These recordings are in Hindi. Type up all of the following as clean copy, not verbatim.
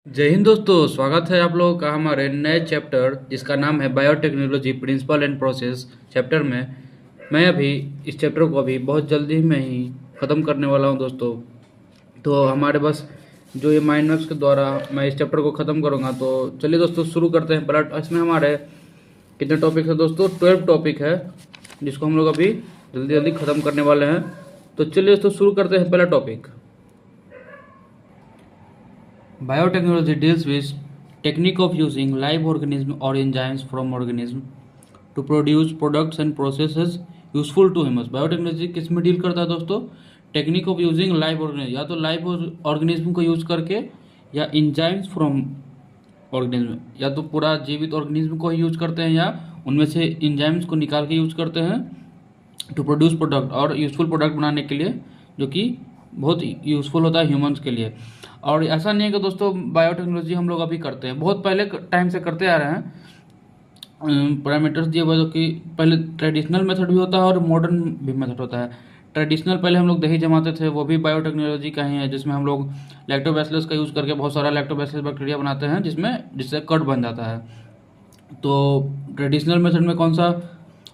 जय हिंद दोस्तों, स्वागत है आप लोगों का हमारे नए चैप्टर जिसका नाम है biotechnology principle and process chapter में। मैं अभी इस चैप्टर को अभी बहुत जल्दी में ही ख़त्म करने वाला हूं दोस्तों। तो हमारे बस जो ये माइंड मैप्स के द्वारा मैं इस चैप्टर को ख़त्म करूंगा। तो चलिए दोस्तों शुरू करते हैं। पहला इसमें हमारे कितने टॉपिक है दोस्तों? 12 टॉपिक है जिसको हम लोग अभी जल्दी जल्दी ख़त्म करने वाले हैं। तो चलिए दोस्तों शुरू करते हैं। पहला topic, biotechnology deals with technique of using live organism or enzymes from organism to produce products and processes useful to humans। Biotechnology किस में डील करता है दोस्तों? Technique of using live organism, या तो लाइव ऑर्गेनिज्म को यूज करके, या इंजाइम्स फ्रॉम ऑर्गेनिज्म, या तो पूरा जीवित ऑर्गेनिज्म को ही यूज करते हैं या उनमें से इंजाइम्स को निकाल के यूज करते हैं टू प्रोड्यूस प्रोडक्ट, और यूजफुल प्रोडक्ट बनाने के लिए, जो कि बहुत यूजफुल होता है ह्यूमंस के लिए। और ऐसा नहीं है कि दोस्तों बायोटेक्नोलॉजी हम लोग अभी करते हैं, बहुत पहले टाइम से करते आ रहे हैं। पैरामीटर्स दिए हुए, जो कि पहले ट्रेडिशनल मेथड भी होता है और मॉडर्न भी मेथड होता है। ट्रेडिशनल पहले हम लोग दही जमाते थे, वो भी बायोटेक्नोलॉजी का ही है, जिसमें हम लोग लैक्टोबैसिलस का यूज़ करके बहुत सारा लैक्टोबैसिलस बैक्टीरिया बनाते हैं जिससे कर्ड बन जाता है। तो ट्रेडिशनल मेथड में कौन सा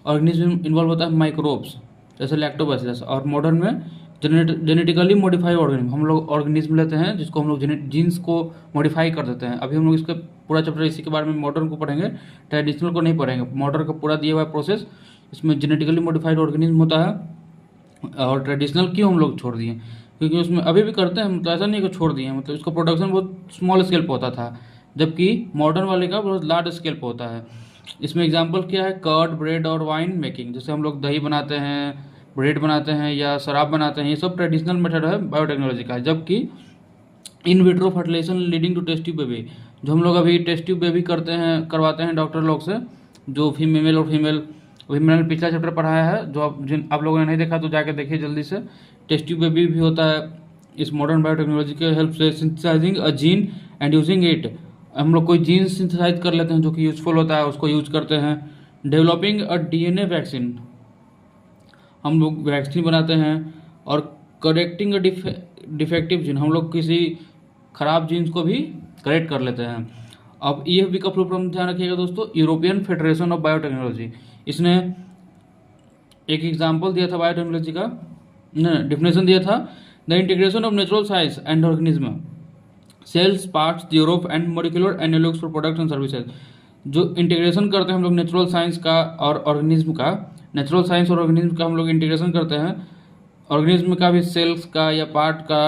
ऑर्गेनिज्म इन्वॉल्व होता है? माइक्रोब्स, जैसे लैक्टोबैसिलस। और मॉडर्न में जेनेटिकली मॉडिफाइड ऑर्गेनिज्म, हम लोग ऑर्गेनिज्म लेते हैं जिसको हम लोग जीन्स को मॉडिफाई कर देते हैं। अभी हम लोग इसका पूरा चैप्टर इसी के बारे में मॉडर्न को पढ़ेंगे, ट्रेडिशनल को नहीं पढ़ेंगे। मॉडर्न का पूरा दिया हुआ प्रोसेस, इसमें जेनेटिकली मॉडिफाइड ऑर्गेनिज्म होता है। और ट्रेडिशनल क्यों हम लोग छोड़ दिए? क्योंकि उसमें अभी भी करते हैं, मतलब ऐसा नहीं कि छोड़ दिए, मतलब इसका प्रोडक्शन बहुत स्मॉल स्केल पर होता था, जबकि मॉडर्न वाले का बहुत लार्ज स्केल पर होता है। इसमें एग्जाम्पल क्या है? कर्ड, ब्रेड और वाइन मेकिंग, जैसे हम लोग दही बनाते हैं, ब्रेड बनाते हैं या शराब बनाते हैं, ये सब ट्रेडिशनल मेथड है बायोटेक्नोलॉजी का। जबकि in vitro fertilization leading to test tube baby, जो हम लोग अभी टेस्ट ट्यूब बेबी करवाते हैं डॉक्टर लोग से, जो फीमेल और फीमेल, वही मैंने पिछला चैप्टर पढ़ाया है, जो आप लोगों ने नहीं देखा तो जाके देखिए जल्दी से। टेस्ट ट्यूब बेबी भी होता है इस मॉडर्न बायोटेक्नोलॉजी के हेल्प से। Synthesising a gene and using it, हम लोग कोई जीन सिंथेसाइज कर लेते हैं जो कि यूजफुल होता है, उसको यूज करते हैं। डेवलपिंग अ डीएनए वैक्सीन, हम लोग वैक्सीन बनाते हैं। और करेक्टिंग डिफेक्टिव जीन, हम लोग किसी खराब जीन्स को भी करेक्ट कर लेते हैं। अब ईएफबी का फुल फॉर्म ध्यान रखिएगा दोस्तों, यूरोपियन फेडरेशन ऑफ बायोटेक्नोलॉजी। इसने एक एग्जांपल दिया था बायोटेक्नोलॉजी का, डिफिनेशन दिया था, the integration of natural science and organism, cells, parts, Europe and molecular analogues for products and services. जो इंटीग्रेशन करते हैं हम लोग नेचुरल साइंस का और ऑर्गेनिज्म का, नेचुरल साइंस और ऑर्गेनिज्म का हम लोग इंटीग्रेशन करते हैं। ऑर्गेनिज्म का भी सेल्स का या पार्ट का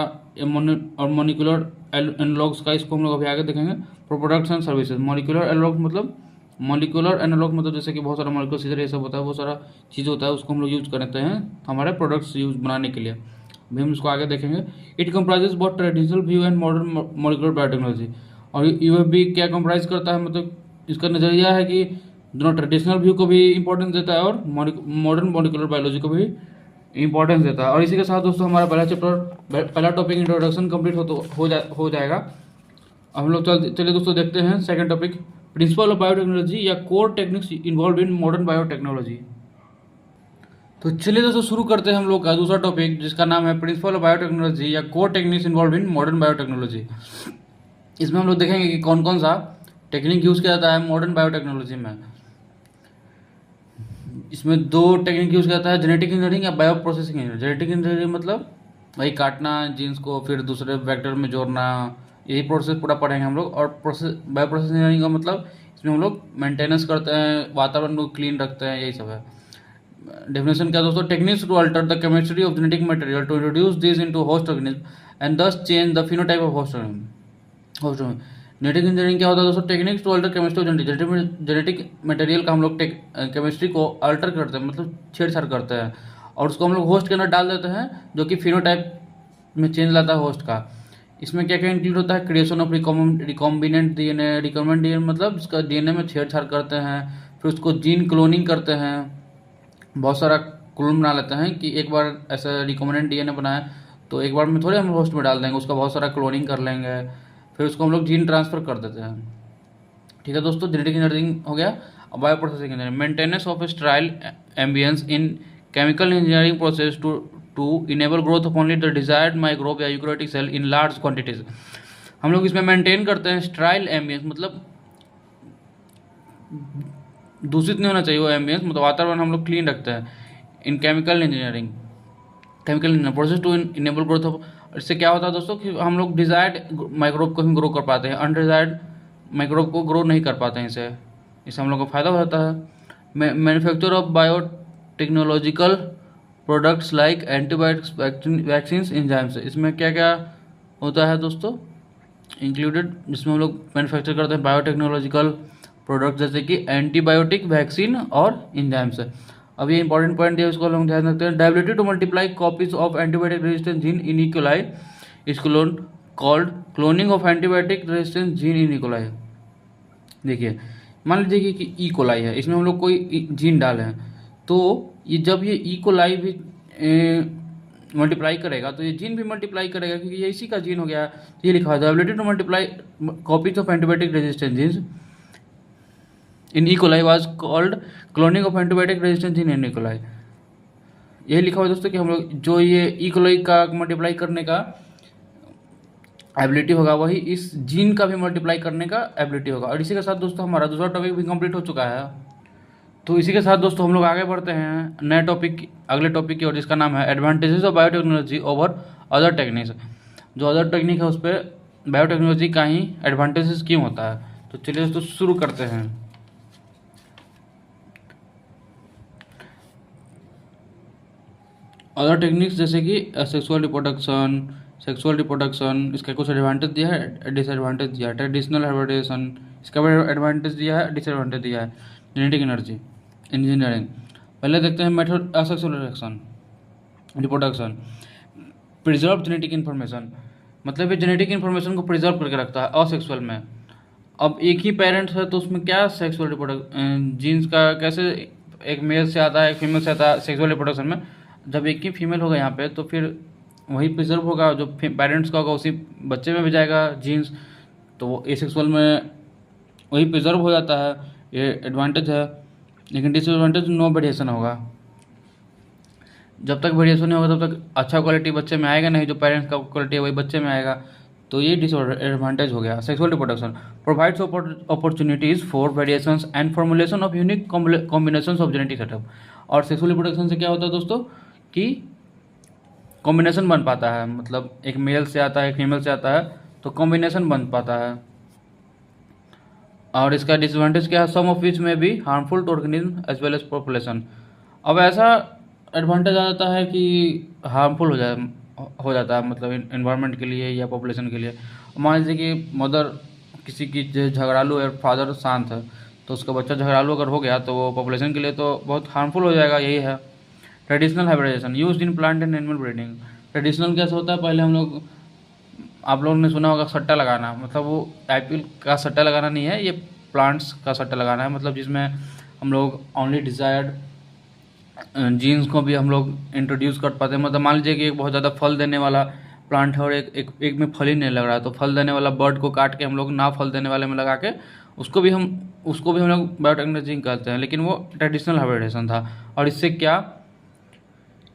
और मॉलिक्यूलर एनालॉग्स का, इसको हम लोग अभी आगे देखेंगे। For products and services, molecular analog मतलब जैसे कि बहुत सारा मॉलिक्यूलर सीजर ये सब होता है, बहुत सारा चीज़ होता है, उसको हम लोग यूज करते हैं हमारे प्रोडक्ट्स यूज बनाने के लिए। अभी हम इसको आगे देखेंगे। It comprises both traditional view and modern molecular biotechnology. और यूएफबी क्या कंप्राइज करता है? मतलब इसका नज़रिया है कि दोनों ट्रेडिशनल व्यू को भी इंपॉर्टेंस देता है और मॉडर्न मॉलिक्यूलर बायोलॉजी को भी इंपॉर्टेंस देता है। और इसी के साथ दोस्तों हमारा पहला चैप्टर, पहला टॉपिक इंट्रोडक्शन कंप्लीट हो जाएगा। अब हम लोग चलिए दोस्तों देखते हैं second topic, principle of biotechnology या core techniques involve in modern biotechnology. तो चलिए दोस्तों शुरू करते हैं हम लोग का दूसरा टॉपिक, जिसका नाम है प्रिंसिपल ऑफ बायोटेक्नोलॉजी या core techniques involve in modern biotechnology. इसमें हम लोग देखेंगे कि कौन कौन सा टेक्निक यूज़ किया जाता है मॉडर्न बायोटेक्नोलॉजी में। इसमें दो टेक्निक यूज़ किया जाता है, जेनेटिक इंजीनियरिंग या bio processing engineering. Genetic engineering मतलब वही काटना जीन्स को, फिर दूसरे वेक्टर में जोड़ना, यही प्रोसेस पूरा पढ़ेंगे हम लोग। और बायो प्रोसेस इंजीनियरिंग का मतलब इसमें हम लोग मेंटेनेंस करते हैं, वातावरण को क्लीन रखते हैं, यही सब है। डेफिनेशन क्या दोस्तों? Techniques to alter the chemistry of genetic material to introduce this into host organism and thus change the phenotype of host organism. Genetic engineering क्या होता है दोस्तों? Techniques to alter chemistry of genetic material का हम लोग केमिस्ट्री को अल्टर करते हैं, मतलब छेड़छाड़ करते हैं, और उसको हम लोग होस्ट के अंदर डाल देते हैं, जो कि फिनोटाइप में चेंज लाता है होस्ट का। इसमें क्या क्या इंक्लूड होता है? Creation of recombinant DNA. Recombinant DNA मतलब इसका डीएनए में छेड़छाड़ करते हैं, फिर उसको जीन क्लोनिंग करते हैं, बहुत सारा क्लोन बना लेते हैं कि एक बार ऐसा रिकॉम्बिनेंट डीएनए बनाए तो एक बार में थोड़े हम होस्ट में डाल देंगे, उसका बहुत सारा क्लोनिंग कर लेंगे, फिर उसको हम लोग जीन ट्रांसफर कर देते हैं। ठीक है दोस्तों, जेनेटिक इंजीनियरिंग हो गया। Bioprocessing engineering, maintenance of sterile ambience in chemical engineering process to enable growth of only the desired microbe या eukaryotic cell in large quantities. हम लोग इसमें मेंटेन करते हैं स्टेराइल एम्बियंस, मतलब दूषित नहीं होना चाहिए वो एम्बियंस, मतलब वातावरण हम लोग क्लीन रखते हैं। In chemical engineering, chemical process to enable growth of, इससे क्या होता है दोस्तों कि हम लोग डिजायर्ड माइक्रोब को ही ग्रो कर पाते हैं, अनडिजायर्ड माइक्रोब को ग्रो नहीं कर पाते हैं। इससे हम लोग को फायदा हो जाता है। Manufacture of biotechnological products like antibiotics, vaccine, enzymes, इसमें क्या क्या होता है दोस्तों इंक्लूडेड, जिसमें हम लोग मैन्युफैक्चर करते हैं बायोटेक्नोलॉजिकल प्रोडक्ट जैसे कि एंटीबायोटिक, वैक्सीन और एंजाइम्स। अब ये इंपॉर्टेंट पॉइंट है, उसको हम ध्यान रखते हैं। Ability to multiply copies of antibiotic resistance gene in E coli is called cloning of antibiotic resistance gene in E coli. देखिए मान लीजिए कि ई कोलाई है, इसमें हम लोग कोई जीन डाले हैं, तो ये जब ये ई कोलाई भी मल्टीप्लाई करेगा तो ये जीन भी मल्टीप्लाई करेगा, क्योंकि ये इसी का जीन हो गया है। ये लिखा है ability to multiply copies of antibiotic resistance genes in E coli was called cloning of antibiotic resistance gene in E coli. यही लिखा हुआ दोस्तों कि हम लोग जो ये ई कोलाई का मल्टीप्लाई करने का एबिलिटी होगा, वही इस जीन का भी मल्टीप्लाई करने का एबिलिटी होगा। और इसी के साथ दोस्तों हमारा दूसरा टॉपिक भी कंप्लीट हो चुका है। तो इसी के साथ दोस्तों हम लोग आगे बढ़ते हैं नए टॉपिक, अगले टॉपिक की ओर, जिसका नाम है advantages of biotechnology over other techniques. जो अदर टेक्निक है उस पर बायोटेक्नोलॉजी का ही एडवांटेजेस क्यों होता है। तो चलिए दोस्तों शुरू करते हैं। अदर टेक्निक्स जैसे कि सेक्सुअल रिप्रोडक्शन, इसका कुछ एडवांटेज दिया है, डिसएडवांटेज दिया है। ट्रेडिशनल हाइब्रिडाइजेशन, इसका भी एडवांटेज दिया है, डिसएडवांटेज दिया है। जेनेटिक एनर्जी इंजीनियरिंग, पहले देखते हैं method asexual reproduction. Preserve genetic information, मतलब ये जेनेटिक इन्फॉर्मेशन को प्रिजर्व करके रखता है असेक्सुअल में। अब एक ही पेरेंट्स है तो उसमें क्या सेक्सुअल रिप्रोडक्शन जीन्स का कैसे एक मेल से आता है एक फीमेल से आता है सेक्सुअल रिप्रोडक्शन में। जब एक ही फीमेल होगा यहाँ पे तो फिर वही प्रिजर्व होगा, जो पेरेंट्स का होगा उसी बच्चे में भी जाएगा जीन्स, तो वो एसेक्सुअल में वही प्रिजर्व हो जाता है। ये एडवांटेज है। लेकिन डिसएडवांटेज नो वेरिएशन होगा, जब तक वेरिएशन नहीं होगा तब तक अच्छा क्वालिटी बच्चे में आएगा नहीं, जो पेरेंट्स का क्वालिटी है वही बच्चे में आएगा। तो ये डिसएडवांटेज हो गया। Sexual reproduction provides opportunities for variations and formulation of unique combinations of genetic setup. और सेक्सुअल रिप्रोडक्शन से क्या होता है दोस्तों कि कॉम्बिनेशन बन पाता है, मतलब एक मेल से आता है एक फीमेल से आता है तो कॉम्बिनेशन बन पाता है। और इसका डिसएडवांटेज क्या है, सम ऑफ विच में भी harmful to organism as well as population. अब ऐसा एडवांटेज आ जाता है कि हार्मफुल हो जाता है, मतलब इन्वायरमेंट के लिए या पॉपुलेशन के लिए। मान लीजिए कि मदर किसी की झगड़ालू है, फादर शांत है, तो उसका बच्चा झगड़ालू अगर हो गया तो वो पॉपुलेशन के लिए तो बहुत हार्मफुल हो जाएगा। यही है traditional hybridisation used in plant and animal breeding. Traditional कैसे होता है, पहले हम लोग, आप लोगों ने सुना होगा सट्टा लगाना, मतलब वो आईपीएल का सट्टा लगाना नहीं है, ये प्लांट्स का सट्टा लगाना है, मतलब जिसमें हम लोग ओनली डिजायर्ड जीन्स को भी हम लोग इंट्रोड्यूस कर पाते हैं। मतलब मान लीजिए कि एक बहुत ज़्यादा फल देने वाला प्लांट है और एक में फल ही नहीं लग रहा है, तो फल देने वाला बर्ड को काट के हम लोग ना फल देने वाले में लगा के उसको भी हम लोग बायोटेक्नोलॉजी कहते हैं। लेकिन वो ट्रेडिशनल हाइब्रिडेशन था। और इससे क्या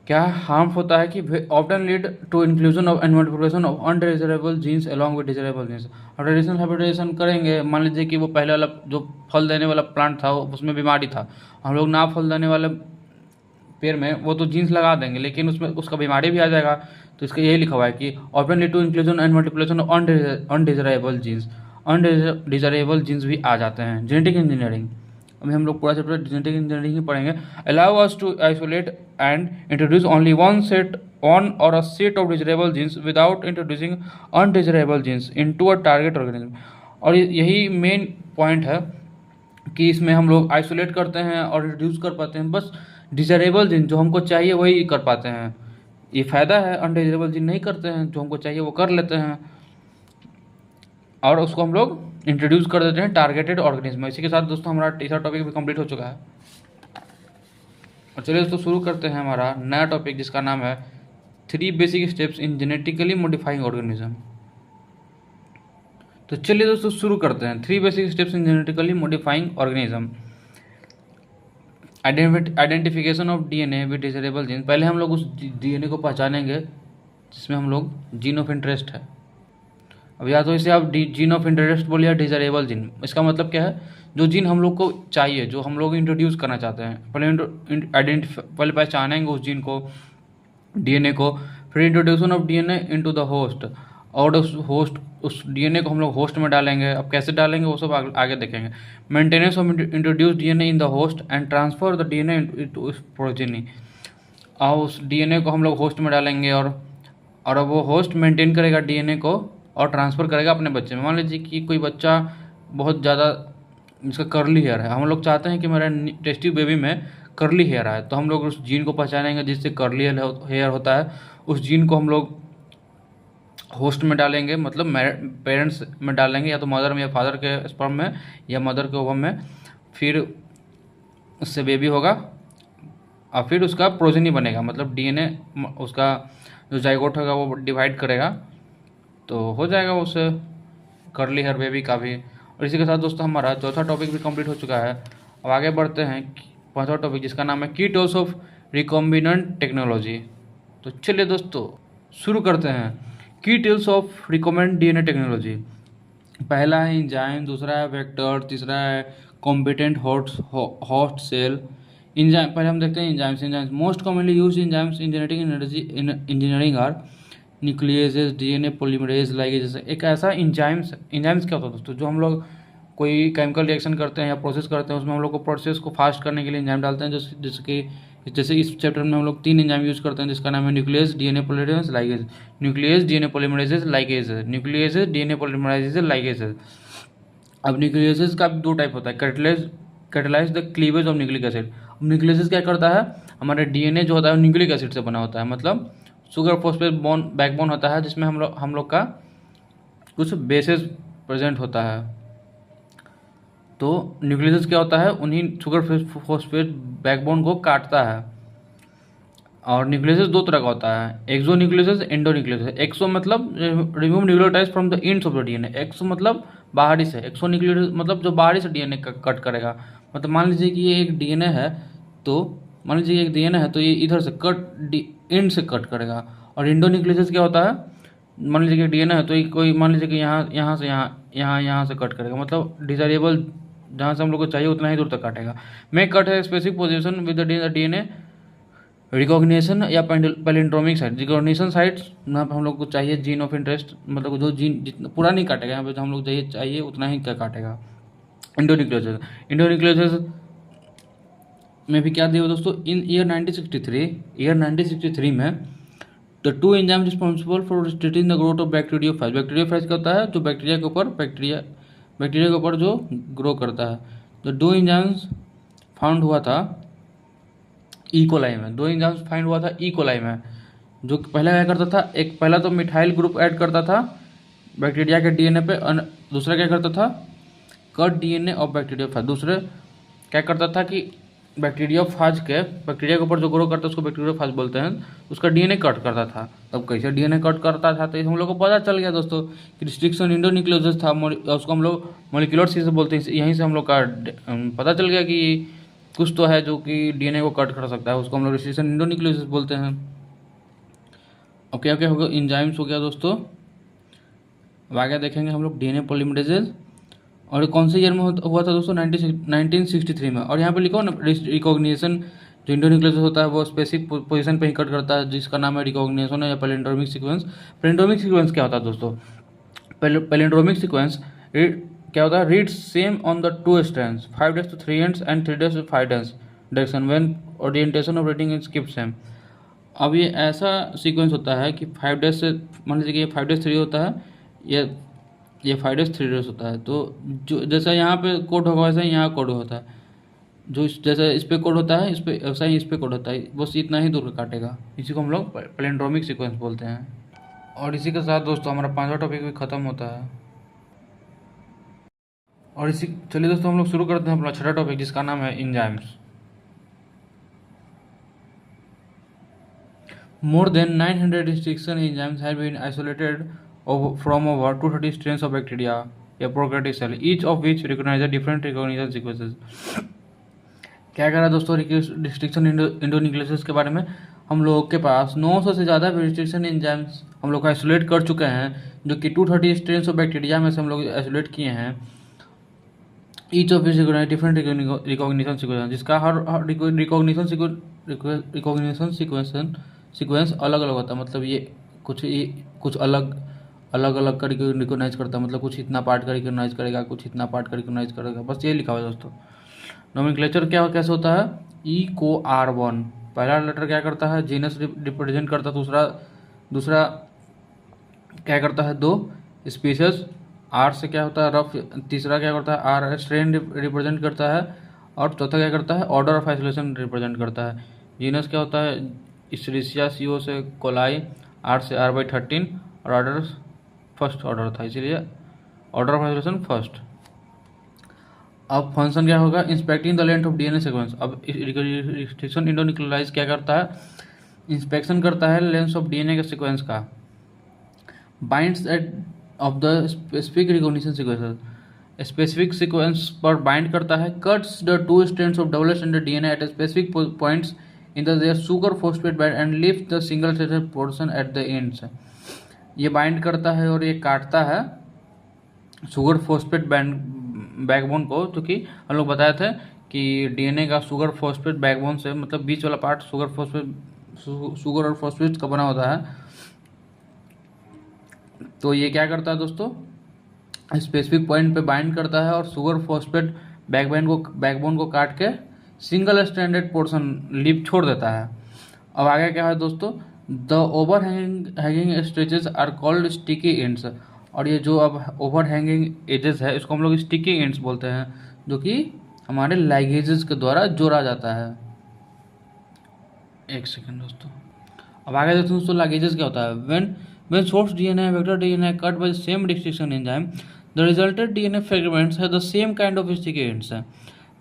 क्या हार्म होता है कि often lead to inclusion of and multiplication of undesirable genes along with desirable genes. और ट्रेडिशनल हाइब्रिडाइजेशन करेंगे, मान लीजिए कि वो पहले वाला जो फल देने वाला प्लांट था उसमें बीमारी था, हम लोग ना फल देने वाले पेड़ में वो तो जीन्स लगा देंगे लेकिन उसमें उसका बीमारी भी आ जाएगा। तो इसका यही लिखा हुआ है कि often lead to inclusion and multiplication of undesirable genes भी आ जाते हैं। जेनेटिक इंजीनियरिंग, अभी हम लोग पूरा चैप्टर जेनेटिक इंजीनियरिंग ही पढ़ेंगे। Allow us to isolate and introduce only one और a set of desirable genes without introducing undesirable genes into a target organism. और यही मेन पॉइंट है कि इसमें हम लोग आइसोलेट करते हैं और इंट्रोड्यूस कर पाते हैं बस डिजायरेबल जीन, जो हमको चाहिए वही कर पाते हैं। ये फ़ायदा है, अनडिजायरेबल जीन नहीं करते हैं, जो हमको चाहिए वो कर लेते हैं और उसको हम लोग इंट्रोड्यूस कर देते हैं टारगेटेड ऑर्गेनिज्म। इसी के साथ दोस्तों हमारा तीसरा टॉपिक भी कंप्लीट हो चुका है। और चलिए दोस्तों शुरू करते हैं हमारा नया टॉपिक, जिसका नाम है 3 basic steps in genetically modifying organism. तो चलिए दोस्तों शुरू करते हैं 3 basic steps in genetically modifying organism. Identification of DNA with desirable gene. पहले हम लोग उस डीएनए को पहचानेंगे जिसमें हम लोग जीन ऑफ इंटरेस्ट है। अब या तो इसे आप जीन ऑफ इंटरेस्ट बोलिए या डिजायरेबल जीन। इसका मतलब क्या है, जो जीन हम लोग को चाहिए, जो हम लोग इंट्रोड्यूस करना चाहते हैं, पहले पहचानेंगे उस जीन को, डीएनए को, फिर introduction of DNA into the host, और उस डीएनए को हम लोग होस्ट में डालेंगे। अब कैसे डालेंगे वो सब आगे देखेंगे। Maintenance of introduce DNA in the host and transfer the DNA into progeny. और उस डीएनए को हम लोग होस्ट में डालेंगे, और अब वो होस्ट मेंटेन करेगा डीएनए को और ट्रांसफ़र करेगा अपने बच्चे में। मान लीजिए कि कोई बच्चा बहुत ज़्यादा जिसका कर्ली हेयर है, हम लोग चाहते हैं कि मेरा टेस्टी बेबी में कर्ली हेयर आए, तो हम लोग उस जीन को पहचानेंगे जिससे कर्ली हेयर होता है। उस जीन को हम लोग होस्ट में डालेंगे, मतलब पेरेंट्स में डालेंगे, या तो मदर में या फादर के स्पर्म में या मदर के ओवम में। फिर उससे बेबी होगा और फिर उसका प्रोजेनी बनेगा, मतलब डीएनए उसका जो जाइगोट होगा वो डिवाइड करेगा, तो हो जाएगा उससे कर्ली हेयर बेबी का भी। और इसी के साथ दोस्तों हमारा चौथा टॉपिक भी कंप्लीट हो चुका है। अब आगे बढ़ते हैं पांचवा टॉपिक, जिसका नाम है की टूल्स ऑफ रिकॉम्बिनेंट टेक्नोलॉजी। तो चलिए दोस्तों शुरू करते हैं। की tools of recombinant DNA technology. पहला है इंजाइम, दूसरा है वेक्टर, तीसरा है कॉम्पिटेंट होस्ट सेल। इंजाइम पहले हम देखते हैं enzymes most commonly use enzymes in genetic energy engineering are nucleases, DNA polymerase, ligase. एक ऐसा इंजाइम्स क्या होता है दोस्तों, जो हम लोग कोई केमिकल रिएक्शन करते हैं या प्रोसेस करते हैं, उसमें हम लोग को प्रोसेस को फास्ट करने के लिए इंजाइम डालते हैं। जैसे इस चैप्टर में हम लोग 3 इंजाइम यूज करते हैं, जिसका नाम है nucleus, DNA polymerase, ligase. Nucleus, DNA polymerase, ligase. Nucleus, DNA polymerase, ligase. अब न्यूक्लियस का 2 टाइप होता है, catalyse the cleavage of nucleic acid. अब न्यूक्लियस क्या करता है, हमारे डीएनए जो होता है न्यूक्लिक एसिड से बना होता है, मतलब शुगर फॉस्फेट बैकबोन होता है, जिसमें हम लोग का कुछ बेसेस प्रेजेंट होता है। तो न्यूक्लियस क्या होता है, उन्हीं शुगर फॉस्फेट बैकबोन को काटता है। और न्यूक्लियस 2 तरह का होता है, exonuclease, endonuclease. Exo मतलब remove nucleotides from the ends of the DNA. Exo मतलब बाहरी से, एक्सो न्यूक्लियस मतलब जो बाहरी से डीएनए कट करेगा। मतलब मान लीजिए कि ये एक डीएनए है, तो ये इधर से एंड से कट करेगा। और एंडो न्यूक्लियस क्या होता है, मान लीजिए कि डीएनए है, तो ये कोई मान लीजिए कि यहाँ से कट करेगा, मतलब डिजायरेबल जहाँ से हम लोग को चाहिए उतना ही दूर तक काटेगा। मे कट है specific position with the DNA recognition या पैलिंड्रोमिक साइट। रिकॉग्निशन साइट्स यहाँ पर हम लोग को चाहिए जीन ऑफ इंटरेस्ट, मतलब जो जीन जितना पूरा नहीं काटेगा, यहाँ पे जो हम लोग चाहिए उतना ही क्या काटेगा। इंडोन्यूक्लियोसिस में भी क्या दिया दोस्तों, इन ईयर 1963 में the 2 enzyme responsible for restricting the growth of bacteriophage. Bacteriophage क्या होता है, जो बैक्टीरिया के ऊपर जो ग्रो करता है। तो 2 एंजाइम्स फाउंड हुआ था इकोलाई में। 2 एंजाइम्स फाइंड हुआ था इकोलाई में, जो पहला क्या करता था, एक पहला तो मिथाइल ग्रुप ऐड करता था बैक्टीरिया के डीएनए पे, दूसरा क्या करता था, कट डीएनए ऑफ बैक्टीरियोफेज। दूसरे क्या करता था कि बैक्टीरिया के ऊपर जो ग्रो करता है उसको बैक्टीरियोफेज बोलते हैं, उसका डीएनए कट करता था। तब कैसे डीएनए कट करता था, तो हम लोग को पता चल गया दोस्तों कि रिस्ट्रिक्शन इंडोन्यूक्लियोसिस था। उसको हम लोग मॉलिक्यूलर सी से बोलते हैं। यहीं से हम लोग का पता चल गया कि कुछ तो है जो कि डीएनए को कट कर सकता है, उसको हम लोग रिस्ट्रिक्शन इंडोन्यूक्लियोसिस बोलते हैं। अब क्या क्या होगा, इंजाइम्स हो गया दोस्तों। अब आगे देखेंगे हम लोग डीएनए पॉलीमरेजेज, और कौन से ईयर में हुआ था दोस्तों, 1963 में। और यहाँ पे लिखो ना, रिकॉग्निशन जो इंडोन्यूक्लियोसिस होता है वो स्पेसिफिक पोजीशन पे ही कट करता है, जिसका नाम है रिकॉग्निशन या पैलिंड्रोमिक सीक्वेंस। पैलिंड्रोमिक सीक्वेंस क्या होता है दोस्तों, पैलिंड्रोमिक सीक्वेंस क्या होता है, reads same on the 2 strands, 5 days to 3 ends and 3 days to 5 days direction when orientation of reading is keep same. अब ये ऐसा सीक्वेंस होता है कि 5 days से, मान लीजिए कि ये 5 days 3 होता है, ये 5 days 3 days होता है। तो जो जैसा यहाँ पे कोड होगा वैसा ही यहाँ कोड होता है, जो जैसा इस पे कोड होता है, इस पे वैसा ही इस पे कोड होता है, बस इतना ही दूर काटेगा। इसी को हम लोग पैलिंड्रोमिक सीक्वेंस बोलते हैं। और इसी के साथ दोस्तों हमारा 5वां टॉपिक भी खत्म होता है। और चलिए दोस्तों हम लोग शुरू करते हैं अपना 6वां टॉपिक, जिसका नाम है enzymes. More than 900 restriction enzymes have been isolated from over 230 strains of bacteria या prokaryotic cell, each of which recognize different recognition sequences. क्या कह रहा है दोस्तों रिस्ट्रिक्शन इंडोन्यूक्लियोसिस के बारे में, हम लोगों के पास 900 से ज़्यादा वेजिटेशन एंजाइम्स हम लोग आइसोलेट कर चुके हैं, जो कि 230 स्ट्रेन्स ऑफ बैक्टीरिया में से हम लोग आइसोलेट किए हैं। Each of different recognition sequence, जिसका हर रिकॉग्निशन सीक्वेंस अलग अलग होता है। मतलब ये कुछ अलग अलग कर रिकॉग्नाइज करता है, मतलब कुछ इतना पार्ट का रिकॉग्नाइज करेगा, कुछ इतना पार्ट का रिकॉग्नाइज करेगा, बस ये लिखा हुआ है दोस्तों। नोमेनक्लेचर क्या कैसे होता है, ई को R1 पहला लेटर क्या करता है, जीनस रिप्रेजेंट करता है, दूसरा क्या करता है, 2 स्पीशीज, आर से क्या होता है रफ, तीसरा क्या करता है आर स्ट्रेन रिप्रेजेंट करता है, और चौथा क्या करता है ऑर्डर ऑफ आइसोलेशन रिप्रेजेंट करता है। जीनस क्या होता है इस्टीरिशिया, CO से कोलाई, R से R/13, और ऑर्डर फर्स्ट ऑर्डर था, इसीलिए ऑर्डर ऑफ आइसोलेशन फर्स्ट। अब फंक्शन क्या होगा, inspecting the length of DNA sequence. अब रिस्ट्रिक्शन इंडोन्यूक्लियोटाइड क्या करता है, इंस्पेक्शन करता है लेंथ ऑफ DNA के सीक्वेंस का, binds at of the specific recognition sequence, specific sequence पर बाइंड करता है, cuts the 2 strands of double stranded DNA at specific points in the their sugar phosphate bind and lift the single stranded portion at the ends. ये बाइंड करता है और ये काटता है शुगर फॉस्फेट बैकबोन को, जो कि हम लोग बताए थे कि DNA का शुगर फॉस्फेट बैकबोन से, मतलब बीच वाला पार्ट शुगर और फॉस्फेट का बना होता है। तो ये क्या करता है दोस्तों, स्पेसिफिक पॉइंट पे बाइंड करता है और शुगर फॉस्फेट बैकबोन को काट के सिंगल स्ट्रैंडेड पोर्शन लिप छोड़ देता है। अब आगे क्या है दोस्तों, the overhanging stretches are called sticky ends. और ये जो अब ओवर हैंगिंग एजेस है, इसको हम लोग स्टिकी एंड्स बोलते हैं, जो कि हमारे लाइगेजेस के द्वारा जोड़ा जाता है। एक सेकेंड दोस्तों, अब आगे देखते हैं दोस्तों लाइगेजेस क्या होता है। when source DNA and vector DNA are cut by the same restriction enzyme, the resulted DNA fragments have the same kind of sticky ends है।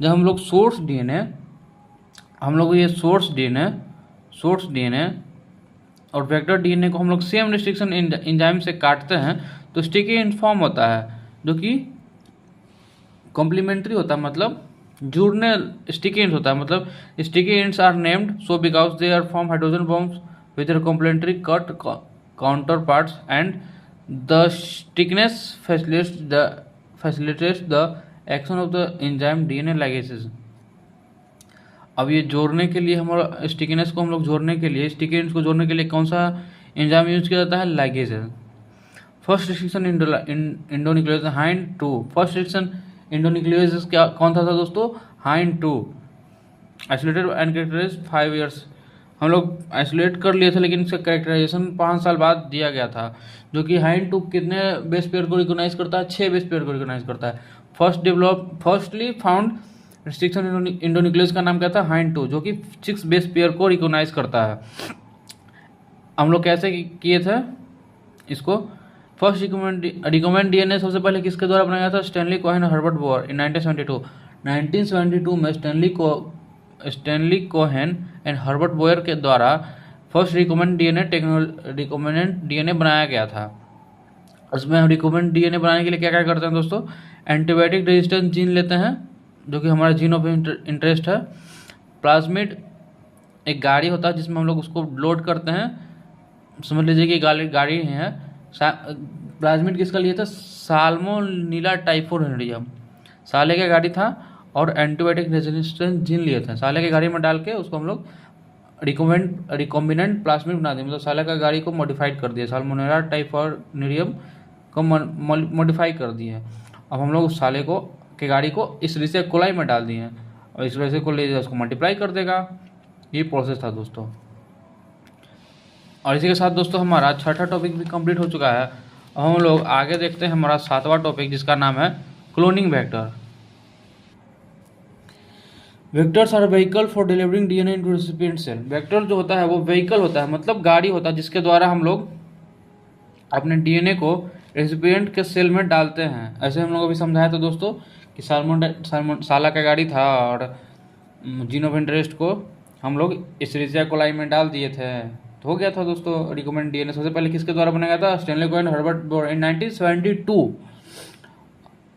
जब हम लोग सोर्स DNA और वेक्टर DNA को हम लोग सेम रिस्ट्रिक्शन एंजाइम से काटते हैं, तो स्टिकी एंड फॉर्म होता है, जो कि कॉम्प्लीमेंट्री होता है, मतलब जुड़ने स्टिकी एंड्स होता है। मतलब sticky ends are named so because they are form hydrogen bombs with their complementary cut counterparts and the stickiness facilitates the action of the enzyme DNA ligases। अब ये जोड़ने के लिए हमारा स्टिकीनेस को हम लोग जोड़ने के लिए स्टिकीनेस को जोड़ने के लिए कौन सा एंजाइम यूज किया जाता है, लाइगेज है। First restriction endonuclease Hind 2, first restriction endonuclease क्या कौन था दोस्तों, Hind 2 isolated and characterized 5 years। हम लोग आइसोलेट कर लिए थे, लेकिन इसका कैरेक्टराइजेशन 5 साल बाद दिया गया था, जो कि हाइंड 2 कितने बेस पेयर को रिकॉग्नाइज करता है, 6 बेस पेयर को रिकॉग्नाइज करता है। फर्स्टली फाउंड रिस्ट्रिक्शन इंडोन्यूक्लियोज का नाम क्या था, हाइंड 2, जो कि 6 बेस पेयर को रिकॉग्नाइज करता है। हम लोग कैसे किए थे इसको, फर्स्ट रिकमेंड DNA सबसे पहले किसके द्वारा बनाया गया था, स्टैनली कोहेन और हर्बर्ट बोअर इन 1972 में Stanley Cohen and Herbert Boyer के द्वारा फर्स्ट रिकमेंड DNA बनाया गया था। उसमें हम रिकमेंड DNA बनाने के लिए क्या क्या करते हैं दोस्तों, एंटीबायोटिक रेजिस्टेंस जीन लेते हैं, जो कि हमारा जीन ऑफ इंटरेस्ट है। प्लाज्मिड एक गाड़ी होता है जिसमें हम लोग उसको लोड करते हैं, समझ लीजिए कि गाड़ी है। प्लाज्मिड किसका लिए था, साल्मोनेला टाइफोइडियम, साले का गाड़ी था, और एंटीबायोटिक रेजिस्टेंस जीन लिए थे। साले की गाड़ी में डाल के उसको हम लोग रिकॉम्बिनेंट प्लाज्मिड बना दिए, मतलब साले का गाड़ी को मॉडिफाइड कर दिया, साल्मोनेला टाइफोइडियम को मॉडिफाई कर दिए। अब हम लोग उस साले के गाड़ी को इस्टीरिशिया कोलाई में डाल दिए, और इस्टीरिशिया कोलाई उसको मल्टीप्लाई कर देगा। ये प्रोसेस था दोस्तों। और इसी के साथ दोस्तों हमारा छठा टॉपिक भी कंप्लीट हो चुका है। अब हम लोग आगे देखते हैं हमारा 7वां टॉपिक, जिसका नाम है cloning vector. Vectors are vehicle for delivering DNA into recipient cell. Vector जो होता है वो व्हीकल होता है, मतलब गाड़ी होता है, जिसके द्वारा हम लोग अपने DNA को रेसिपिएंट के सेल में डालते हैं। ऐसे हम लोग अभी समझाया था दोस्तों कि साला का गाड़ी था, और जीन ऑफ इंटरेस्ट को हम लोग इस्टीरिशिया कोलाई में डाल दिए थे, तो हो गया था दोस्तों रिकमेंड DNA। सबसे पहले किसके द्वारा बनाया गया था, स्टैनली कोहेन हर्बर्ट बोयर इन 1972।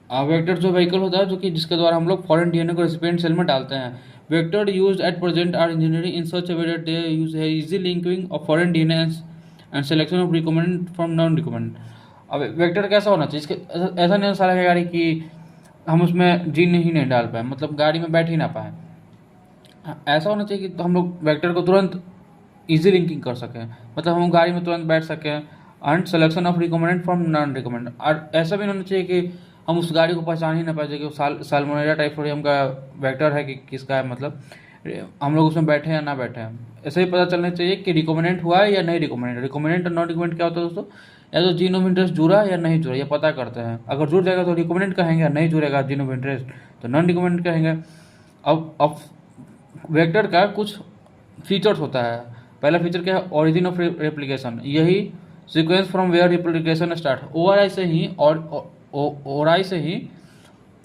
वेक्टर जो व्हीकल होता है, जो कि जिसके द्वारा हम लोग फॉरेन DNA को रेसिपिएंट सेल में डालते हैं। Vector used at present are engineering in such a way that they use easy linking of foreign DNA and selection of recombinant from non-recombinant. अब वेक्टर कैसा होना चाहिए, इसके ऐसा नहीं हो सारा गाड़ी कि हम उसमें जीन ही नहीं डाल पाए, मतलब गाड़ी में बैठ ही ना पाए। ऐसा होना चाहिए कि हम लोग वेक्टर को तुरंत इजी लिंकिंग कर सकें, मतलब हम गाड़ी में तुरंत बैठ सकें। And selection of recombinant from non recombinant, और ऐसा भी नहीं होना चाहिए कि हम उस गाड़ी को पहचान ही ना पाए कि वो साल्मोनेला टाइफोइडियम का वेक्टर है कि किसका है, मतलब हम लोग उसमें बैठे या ना बैठे हैं। ऐसे ही पता चलना चाहिए कि रिकमेंडेंट हुआ है या नहीं रिकमेंडेंट। रिकमेंडेंट और नॉन रिकमेंडेंट क्या होता है दोस्तों, या तो जीन ऑफ इंटरेस्ट जुड़ा या नहीं जुड़ा, ये पता करते हैं। अगर जुड़ जाएगा तो रिकमेंडेंट कहेंगे, नहीं जुड़ेगा जीन ऑफ इंटरेस्ट तो नॉन रिकमेंडेंट कहेंगे। अब वेक्टर का कुछ फीचर्स होता है। पहला फीचर क्या है, ओरिजिन ऑफ रेप्लिकेशन, यही sequence from where replication start, ORI से ही और ओआरआई से ही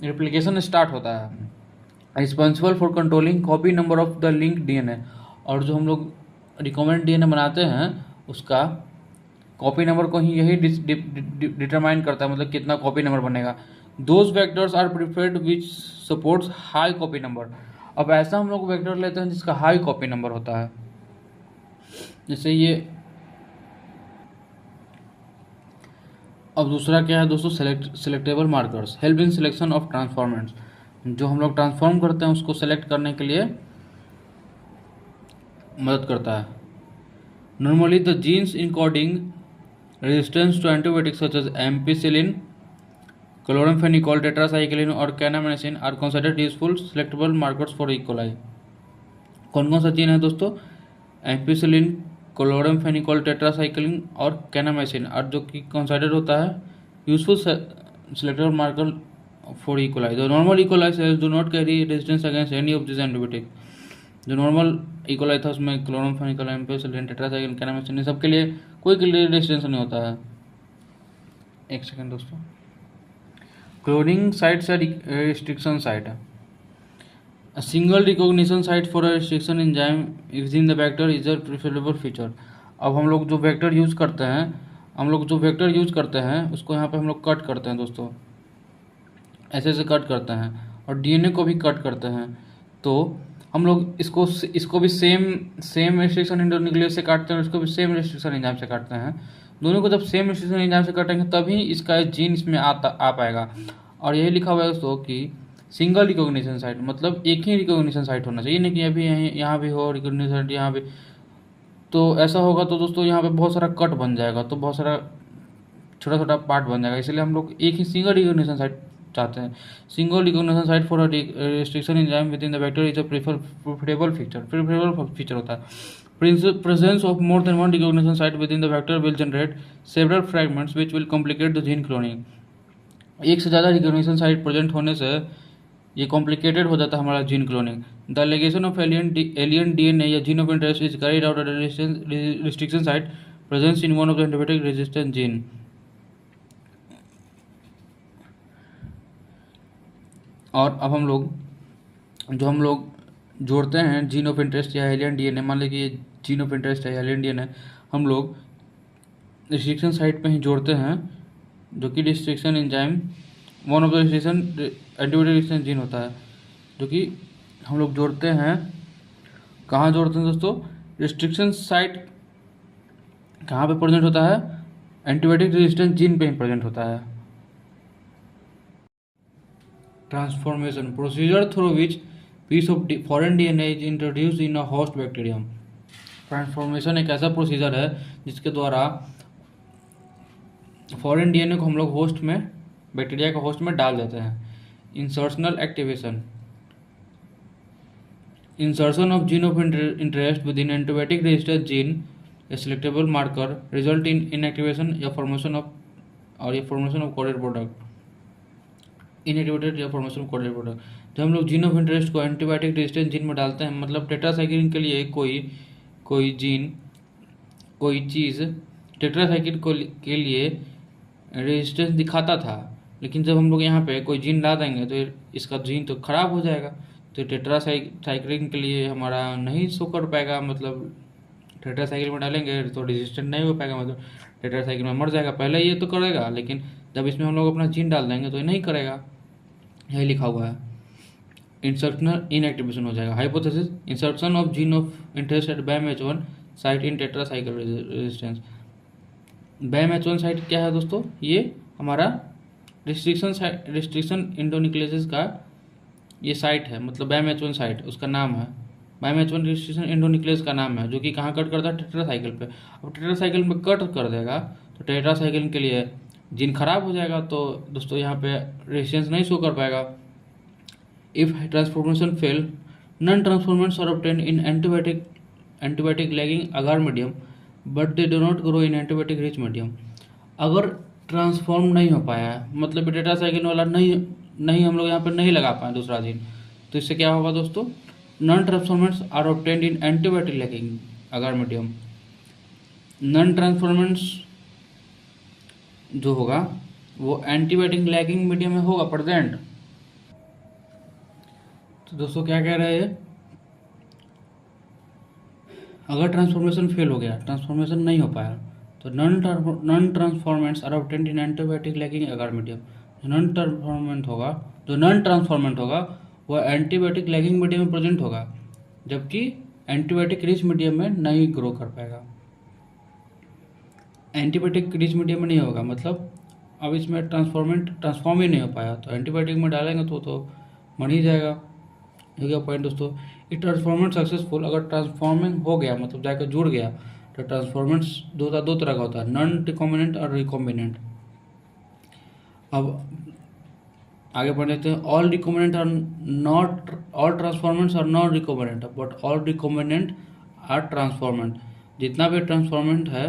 रेप्लिकेशन स्टार्ट होता है। Responsible for controlling copy number of the link DNA, और जो हम लोग रिकमेंडेंट डीएनए बनाते हैं उसका कॉपी नंबर को ही यही डिटरमाइन करता है, मतलब कितना कॉपी नंबर बनेगा। Those vectors are preferred which supports high copy number. अब ऐसा हम लोग वेक्टर लेते हैं जिसका हाई कॉपी नंबर होता है, जैसे ये। अब दूसरा क्या है दोस्तों, selectable markers help in selection of transformants, जो हम लोग ट्रांसफॉर्म करते हैं उसको सेलेक्ट करने के लिए मदद करता है। Normally the genes encoding resistance to antibiotics such as ampicillin, chloramphenicol, tetracycline और kanamycin are considered useful selectable markers for E coli. कौन कौन सा जीन है दोस्तों, एम्पिसिलिन, क्लोरामफेनिकोल, टेट्रासाइक्लिन और कैनामाइसिन, और जो कि कंसिडर्ड होता है useful selectable marker for E coli. The normal E coli cells do not carry resistance against any of this antibiotic. जो नॉर्मल ई कोलाई था उसमें क्लोरामफेनिकोल, एम्पिसिलिन, टेट्रासाइक्लिन, कैनामाइसिन, सबके लिए कोई रेजिस्टेंस नहीं होता है। एक सेकंड दोस्तों, क्लोनिंग साइट से रिस्ट्रिक्शन साइट है। A single recognition site for a restriction enzyme within the vector is a preferable feature। अब हम लोग जो वेक्टर यूज करते हैं उसको यहाँ पे हम लोग कट करते हैं दोस्तों, ऐसे ऐसे कट करते हैं, और डीएनए को भी कट करते हैं। तो हम लोग इसको भी सेम रेस्ट्रिक्शन न्यूक्लियस से काटते हैं, इसको भी सेम रेस्ट्रिक्शन एंजाइम से काटते हैं। दोनों को जब सेम रेस्ट्रिक्शन एंजाइम से काटेंगे तभी इसका जीन इसमें आ पाएगा। और यही लिखा हुआ है दोस्तों कि सिंगल रिकॉग्निशन साइट, मतलब एक ही रिकॉग्निशन साइट होना चाहिए, नहीं कि अभी यहाँ भी हो रिकॉग्निशन साइट यहाँ भी। तो ऐसा होगा तो दोस्तों यहाँ पे बहुत सारा कट बन जाएगा, तो बहुत सारा छोटा छोटा पार्ट बन जाएगा, इसलिए हम लोग एक ही सिंगल रिकॉग्निशन साइट चाहते हैं। Single recognition site for restriction enzyme with in the vector is a preferable feature होता है। Presence of more than one recognition site with in the vector will generate several fragments which will complicate the gene cloning. एक से ज़्यादा रिकॉग्निशन साइट प्रेजेंट होने से ये कॉम्प्लिकेटेड हो जाता है हमारा gene cloning. The ligation of alien DNA या gene of interest is carried out at restriction site presence in one of the antibiotic resistant gene. और अब हम लोग जोड़ते हैं जीन ऑफ इंटरेस्ट या एलियन डीएनए, मान लीजिए ये जीन ऑफ इंटरेस्ट है एलियन डीएनए, हम लोग रिस्ट्रिक्शन साइट पे ही जोड़ते हैं, जो कि restriction enzyme one of the restriction antibiotic resistant gene होता है, जो कि हम लोग जोड़ते हैं। कहाँ जोड़ते हैं दोस्तों, रिस्ट्रिक्शन साइट कहाँ पे प्रेजेंट होता है, एंटीबायोटिक रेजिस्टेंट जीन पे ही प्रेजेंट होता है। Transformation procedure through which piece of foreign DNA is introduced in a host bacterium. Transformation एक ऐसा प्रोसीजर है जिसके द्वारा फॉरेन डीएनए को हम लोग होस्ट में, बैक्टीरिया का होस्ट में डाल देते हैं। Insertional activation, insertion of gene of interest within antibiotic resistant gene a selectable marker result in inactivation या formation of coded product, inactivated या फॉर्मेशन ऑफ कोडेड प्रोडक्ट। जब हम लोग जीन ऑफ इंटरेस्ट को एंटीबायोटिक रेजिस्टेंट जीन में डालते हैं, मतलब टेट्रासाइक्लिन के लिए कोई चीज़ टेट्रासाइक्लिन के लिए रेजिस्टेंस दिखाता था, लेकिन जब हम लोग यहाँ पे कोई जीन ला देंगे तो इसका जीन तो खराब हो जाएगा, तो टेट्रासाइक्लिन के लिए हमारा नहीं शो कर पाएगा, मतलब टेट्रासाइक्लिन में डालेंगे तो रेजिस्टेंट नहीं हो पाएगा, मतलब टेट्रासाइक्लिन में मर जाएगा। पहले ये तो करेगा, लेकिन जब इसमें हम लोग अपना जीन डाल देंगे तो ये नहीं करेगा, यही लिखा हुआ है। इंसर्शनल इनएक्टिवेशन हो जाएगा। Hypothesis, insertion of gene of interest at BAM-H1 site in tetracyclic resistance. BAM-H1 site क्या है दोस्तों, ये हमारा रिस्ट्रिक्शन इंडोन्यूक्लियस का ये साइट है, मतलब BAM-H1 साइट उसका नाम है। BAM-H1 रिस्ट्रिक्शन इंडोन्यूक्लियस का नाम है, जो कि कहाँ कट करता है, टेट्रासाइकिल पे। अब टेट्रासाइकिल में कट कर देगा तो टेट्रासाइकिल के लिए जीन खराब हो जाएगा, तो दोस्तों यहाँ पे रेजिस्टेंस नहीं शो कर पाएगा। If transformation fail, non transformants are obtained in antibiotic lagging agar medium but they do not grow in antibiotic rich medium. अगर ट्रांसफॉर्म नहीं हो पाया है, मतलब टेट्रासाइक्लिन वाला नहीं हम लोग यहाँ पर नहीं लगा पाए दूसरा जीन, तो इससे क्या होगा दोस्तों, non transformants are obtained in antibiotic lagging agar medium. Non transformants जो होगा वो एंटीबायोटिक लैगिंग मीडियम में होगा प्रेजेंट। तो दोस्तों क्या कह रहे हैं, अगर ट्रांसफॉर्मेशन फेल हो गया, ट्रांसफॉर्मेशन नहीं हो पाया, तो non transformants are obtained in antibiotic lagging agar medium. Non transformant होगा वो एंटीबायोटिक लैगिंग मीडियम में प्रेजेंट होगा, जबकि एंटीबायोटिक रिच मीडियम में नहीं ग्रो कर पाएगा। एंटीबायोटिक रिच मीडियम में नहीं होगा, मतलब अब इसमें ट्रांसफॉर्म ही नहीं हो पाया, तो एंटीबायोटिक में डालेंगे तो मर ही जाएगा। हो गया पॉइंट दोस्तों। इट ट्रांसफॉर्मेंट सक्सेसफुल, अगर ट्रांसफॉर्मिंग हो गया मतलब जाकर जुड़ गया, तो ट्रांसफॉर्मेंट्स दो तरह का होता है, नॉन रिकॉम्बिनेंट और रिकॉम्बिनेंट। अब आगे बढ़ लेते हैं। All recombinant are not, all transformants are not recombinant but all recombinant are transformant. जितना भी ट्रांसफॉर्मेंट है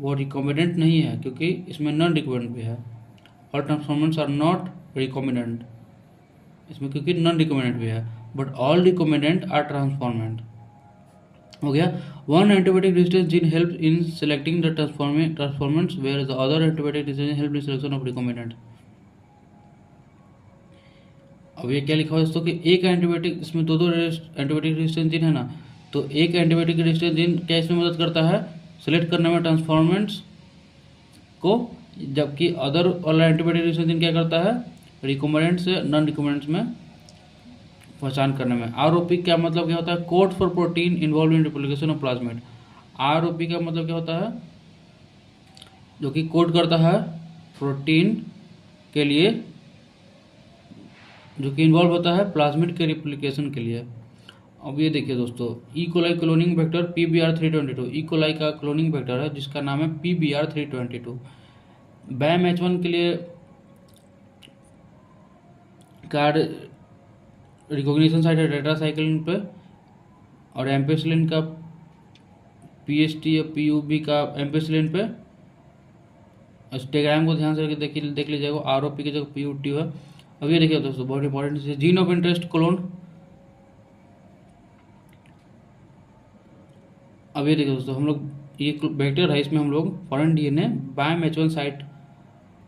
वो रिकॉम्बिनेंट नहीं है, क्योंकि इसमें नॉन रिकॉम्बिनेंट भी है। All transformants are not recombinant, इसमें क्योंकि नॉन रिकॉम्बिनेंट भी है, but all recombinant are transformant. हो गया। One antibiotic resistance gene help in selecting the transformants where the other antibiotic resistance help in selection of recombinant. अब ये क्या लिखा हुआ है दोस्तों कि एक एंटीबायोटिक, इसमें दो एंटीबायोटिक रेजिस्टेंस जीन है ना, तो एक एंटीबायोटिक रेजिस्टेंस जीन क्या इसमें मदद करता है, सेलेक्ट करने में ट्रांसफॉर्मेंट्स को, जबकि अदर वाला एंटीबायोटिक रेजिस्टेंस जीन क्या करता है, रिकॉम्बिनेंट से नॉन रिकॉम्बिनेंट्स में पहचान करने में। आरओपी क्या मतलब क्या होता है, code for protein involve in replication of plasmid. ROP का मतलब क्या होता है, जो कि कोड करता है प्रोटीन के लिए, जो कि इन्वॉल्व होता है प्लाज्मिड के रिप्लिकेशन के लिए। अब ये देखिए दोस्तों, E coli cloning vector PBR322, E coli का क्लोनिंग वेक्टर है जिसका नाम है PBR322। BAM-H1 के लिए कार्ड रिकॉग्निशन साइट है टेट्रासाइक्लिन पे, और एम्पेसिलिन का PST या PUB का एम्पेसिलिन पे। इस डायग्राम को ध्यान से देख लीजिएगा, ROP की जगह PUT है। अब ये देखिए दोस्तों, बहुत इंपॉर्टेंट है, जीन ऑफ इंटरेस्ट क्लोन। अब ये देखिए दोस्तों, हम लोग ये वेक्टर है, इसमें हम लोग फॉरेन DNA BAM-H1 साइट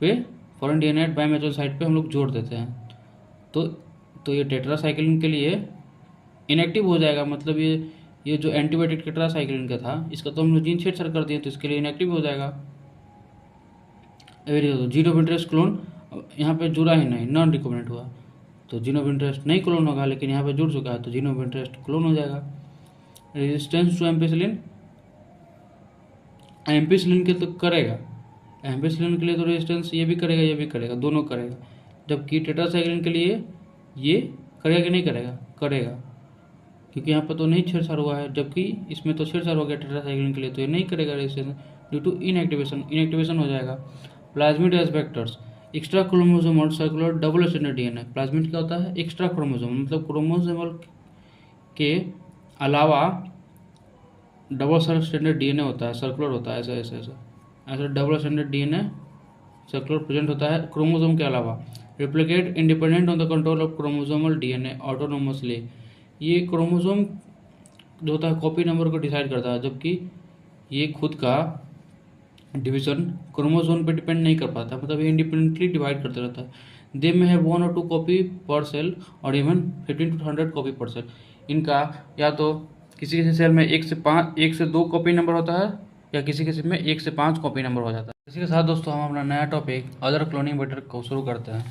पे, फॉरेन DNA BAM-H1 साइट पे हम लोग जोड़ देते हैं, तो ये टेट्रासाइक्लिन के लिए इनएक्टिव हो जाएगा। मतलब ये जो एंटीबायोटिक टेट्रासाइक्लिन का था, इसका तो हम लोग जीन छेड़छाड़ कर दिए, तो इसके लिए इनएक्टिव हो जाएगा। जीन ऑफ इंटरेस्ट क्लोन यहाँ पे जुड़ा ही नहीं, नॉन रिकॉम्बिनेंट हुआ, तो जीन ऑफ इंटरेस्ट नहीं क्लोन होगा, लेकिन यहाँ पे जुड़ चुका है तो जीन ऑफ इंटरेस्ट क्लोन हो जाएगा। रेजिस्टेंस टू एम्पेसिलिन, एम्पेसिलिन के तो करेगा, एम्पेसिलिन के लिए तो रेजिस्टेंस ये भी करेगा, दोनों करेगा, जबकि टेट्रासाइक्लिन के लिए ये करेगा कि नहीं करेगा, करेगा, क्योंकि यहाँ पर तो नहीं छेड़छाड़ हुआ है, जबकि इसमें तो छेड़छाड़ हो गया टेट्रासाइक्लिन के लिए, तो ये नहीं करेगा रेजिस्टेंस ड्यू टू इनएक्टिवेशन हो जाएगा। Plasmid as vectors, extra chromosomal circular double standard DNA। Plasmid क्या होता है, एक्स्ट्रा क्रोमोसोमल, मतलब क्रोमोसोमल के अलावा डबल स्टैंडर्ड DNA होता है, सर्कुलर होता है, ऐसा double standard DNA circular present होता है क्रोमोसोम के अलावा। Replicate independent on the control of chromosomal DNA autonomously. ये क्रोमोसोम जो होता है कॉपी नंबर को डिसाइड करता है, जबकि ये खुद का डिवीजन क्रोमोसोम पे डिपेंड नहीं कर पाता, मतलब ये इंडिपेंडेंटली डिवाइड करते रहता है। दे में है 1 or 2 कॉपी पर सेल और इवन 15 to 100 कॉपी पर सेल। इनका या तो किसी किसी सेल में 1 से 2 कॉपी नंबर होता है, या किसी किसी में 1 से 5 कॉपी नंबर हो जाता है। इसी के साथ दोस्तों हम अपना नया टॉपिक अदर क्लोनिंग वेक्टर को शुरू करते हैं।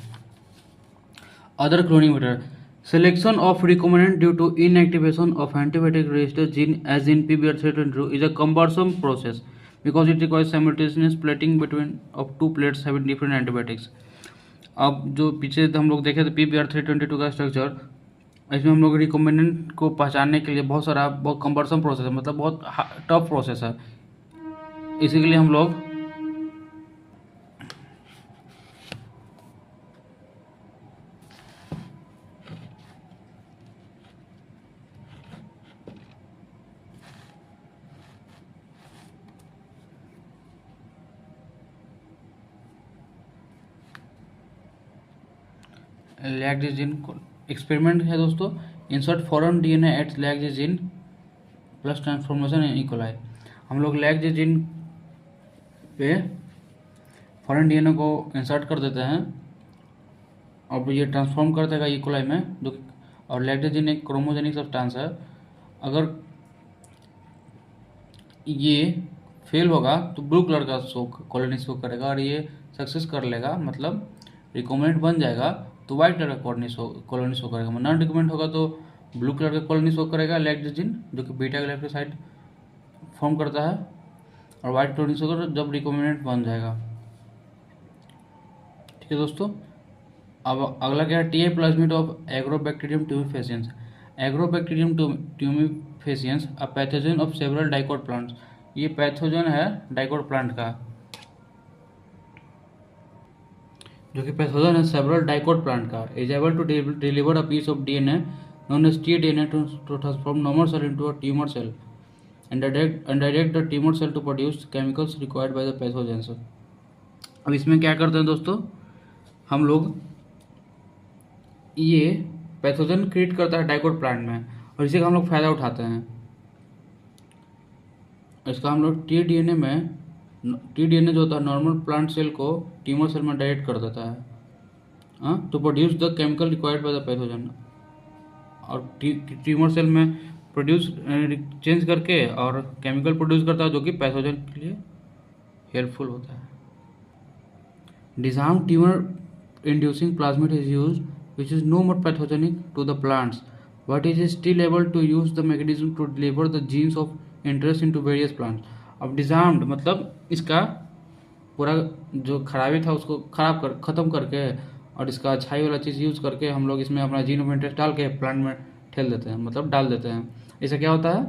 Other cloning vector, Selection of recombinant due to inactivation of antibiotic resistant gene as in PBR322 is a cumbersome process because it requires simultaneous plating between of two plates having different antibiotics. अब जो पीछे हम लोग देखे थे PBR322 का स्ट्रक्चर, इसमें हम लोग रिकॉम्बिनेंट को पहचानने के लिए बहुत कम्बरसम प्रोसेस है, मतलब बहुत टफ प्रोसेस है। इसी के लिए हम लोग लैग जीन एक्सपेरिमेंट है दोस्तों। Insert foreign DNA at lag gene plus transformation in E coli. हम लोग लैग जीन पे फॉरेन डीएनए को इंसर्ट कर देते हैं और ये ट्रांसफॉर्म कर देगा इकोलाई में, जो और लैग जीन एक क्रोमोजेनिक सब्सटेंस है। अगर ये फेल होगा तो ब्लू कलर का कॉलोनी शो करेगा, और ये सक्सेस कर लेगा मतलब रिकॉम्बिनेंट बन जाएगा तो व्हाइट कलर का कॉलोनी शो करेगा। नॉन रिकॉम्बिनेंट होगा तो ब्लू कलर का कॉलोनी शो करेगा लैक्टोजिन, जो कि बीटा ग्लाइकोसाइड फॉर्म करता है, और व्हाइट कॉलोनी शो करेगा जब रिकॉम्बिनेंट बन जाएगा। ठीक है दोस्तों। अब अगला क्या है, TA plasmid of Agrobacterium tumefaciens. Agrobacterium tumefaciens a pathogen of several dicot plants. ये पैथोजन है डाइकोट प्लांट का, जो कि पैथोजन है सेवरल डाइकोट प्लांट का, is able to deliver a piece of DNA known as T DNA to transform normal cell into a tumour cell and direct the tumour cell to produce chemicals required by the pathogens. अब इसमें क्या करते हैं दोस्तों, हम लोग ये पैथोजन क्रिएट करता है डाइकोट प्लांट में, और इसी का हम लोग फायदा उठाते हैं। इसका हम लोग टीडीएनए जो होता है नॉर्मल प्लांट सेल को ट्यूमर सेल में डायरेक्ट कर देता है to produce the chemical required by the pathogen, और ट्यूमर सेल में प्रोड्यूस चेंज करके और केमिकल प्रोड्यूस करता है जो कि पैथोजन के लिए हेल्पफुल होता है। Disarm tumour inducing plasmid is use which is no more pathogenic to the plants but is still able to use the mechanism to deliver the genes of interest into various plants. अब डिजार्म्ड मतलब इसका पूरा जो खराबी था उसको ख़त्म करके और इसका अच्छाई वाला चीज़ यूज़ करके हम लोग इसमें अपना जीन ऑफ इंटरेस्ट डाल के प्लांट में ठेल देते हैं, मतलब डाल देते हैं। इससे क्या होता है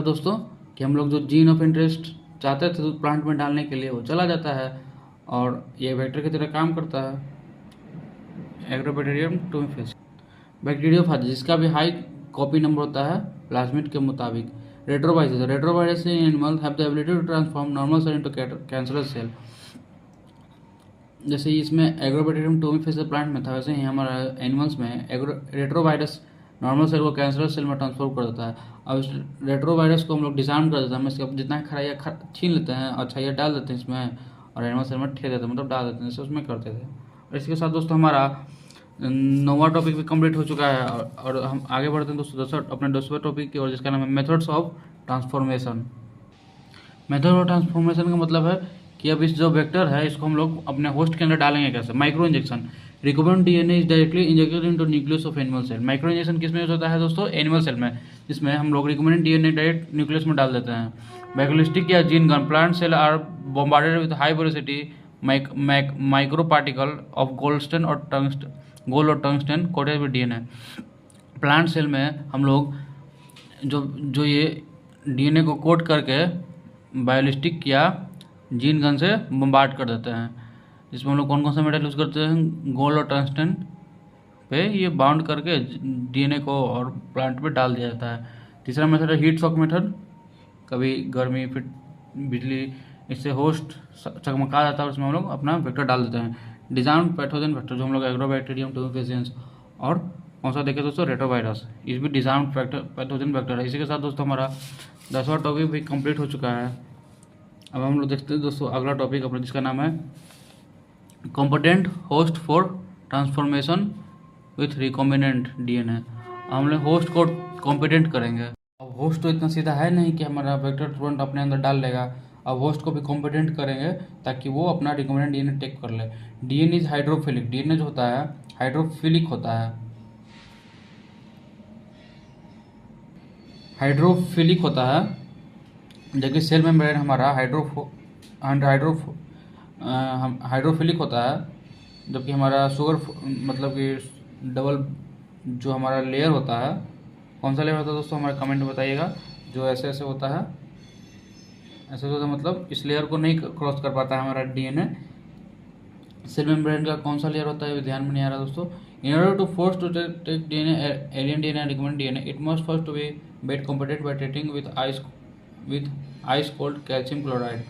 दोस्तों कि हम लोग जो जीन ऑफ इंटरेस्ट चाहते थे तो प्लांट में डालने के लिए वो चला जाता है, और ये वेक्टर की तरह काम करता है। एग्रोबैक्टीरियम ट्यूमिफेसियंस बैक्टीरियोफेज, जिसका भी हाई कॉपी नंबर होता है प्लाज्मिड के मुताबिक। Retrovirus in animals have the ability to transform normal cell into cancerous cell। जैसे इसमें एग्रोबैक्टीरियम ट्यूमिफेसियस प्लांट में था, वैसे ही हमारा एनिमल्स में रेट्रोवायरस नॉर्मल सेल को कैंसरस सेल में ट्रांसफॉर्म कर देता है। अब इस रेट्रोवायरस को हम लोग डिजाइन कर देते हैं, हम इसका जितना खराइया छीन लेते हैं, अच्छाइया डाल देते हैं इसमें, और एनिमल सेल में ठेल देते हैं, मतलब डाल देते हैं, जैसे उसमें करते थे। और इसके साथ दोस्तों हमारा 9वां टॉपिक भी कंप्लीट हो चुका है, और हम आगे बढ़ते हैं दोस्तों अपने 10वें टॉपिक की ओर, जिसका नाम है methods of transformation. Method of transformation का मतलब है कि अब इस जो वेक्टर है इसको हम लोग अपने होस्ट के अंदर डालेंगे कैसे। Micro injection. Recombinant DNA is directly injected into nucleus of animal cell. Micro injection किस में यूज होता है दोस्तों, एनिमल सेल में, जिसमें हम लोग रिकॉम्बिनेंट डीएनए डायरेक्ट न्यूक्लियस में डाल देते हैं। बैक्यूलिस्टिक या gene gun plant cell are bombarded with high velocity micro particle of gold और tungsten coated with DNA. Plant cell में हम लोग जो ये डीएनए को कोट करके बायोलिस्टिक या जीन गन से बम्बार्ड कर देते हैं, जिसमें हम लोग कौन कौन सा मेटल यूज़ करते हैं, गोल्ड और टंगस्टन पे ये बाउंड करके डीएनए को और प्लांट पे डाल दिया जाता है। तीसरा मेथड है हीट शॉक मेथड। कभी गर्मी फिर बिजली, इससे होस्ट चकमका जाता है, उसमें हम लोग अपना वेक्टर डाल देते हैं। डिजाइन पैथोजन वेक्टर जो हम लोग एग्रोबैक्टीरियम ट्यूमिफेसियंस, और कौन सा देखे दोस्तों, रेट्रोवायरस, इस भी डिजाइन पैथोजन वेक्टर है। इसी के साथ दोस्तों हमारा 10वां टॉपिक भी कंप्लीट हो चुका है। अब हम लोग देखते हैं दोस्तों अगला टॉपिक अपना, जिसका नाम है competent host for transformation with recombinant DNA. हम लोग होस्ट को कॉम्पिटेंट करेंगे। अब होस्ट तो इतना सीधा है नहीं कि हमारा वेक्टर तुरंत अपने अंदर डाल लेगा। अब होस्ट को भी कॉम्पिटेंट करेंगे ताकि वो अपना रिकॉम्बिनेंट डीएनए टेक कर ले। DNA is hydrophilic. डीएनए जो होता है हाइड्रोफिलिक होता है, हाइड्रोफिलिक होता है, जबकि सेल मेम्ब्रेन हमारा हाइड्रोफिलिक होता है, जबकि हमारा मतलब कि डबल जो हमारा लेयर होता है, कौन सा लेयर होता है दोस्तों हमारे कमेंट में बताइएगा। जो ऐसे ऐसे होता है, ऐसे होता है मतलब इस लेयर को नहीं क्रॉस कर पाता है हमारा डीएनए। सेल मेम्ब्रेन का कौन सा लेयर होता है ध्यान में नहीं आ रहा दोस्तों। In order to force to take DNA, alien DNA, recommend DNA, it must first to be bed competent by treating with ice cold calcium chloride.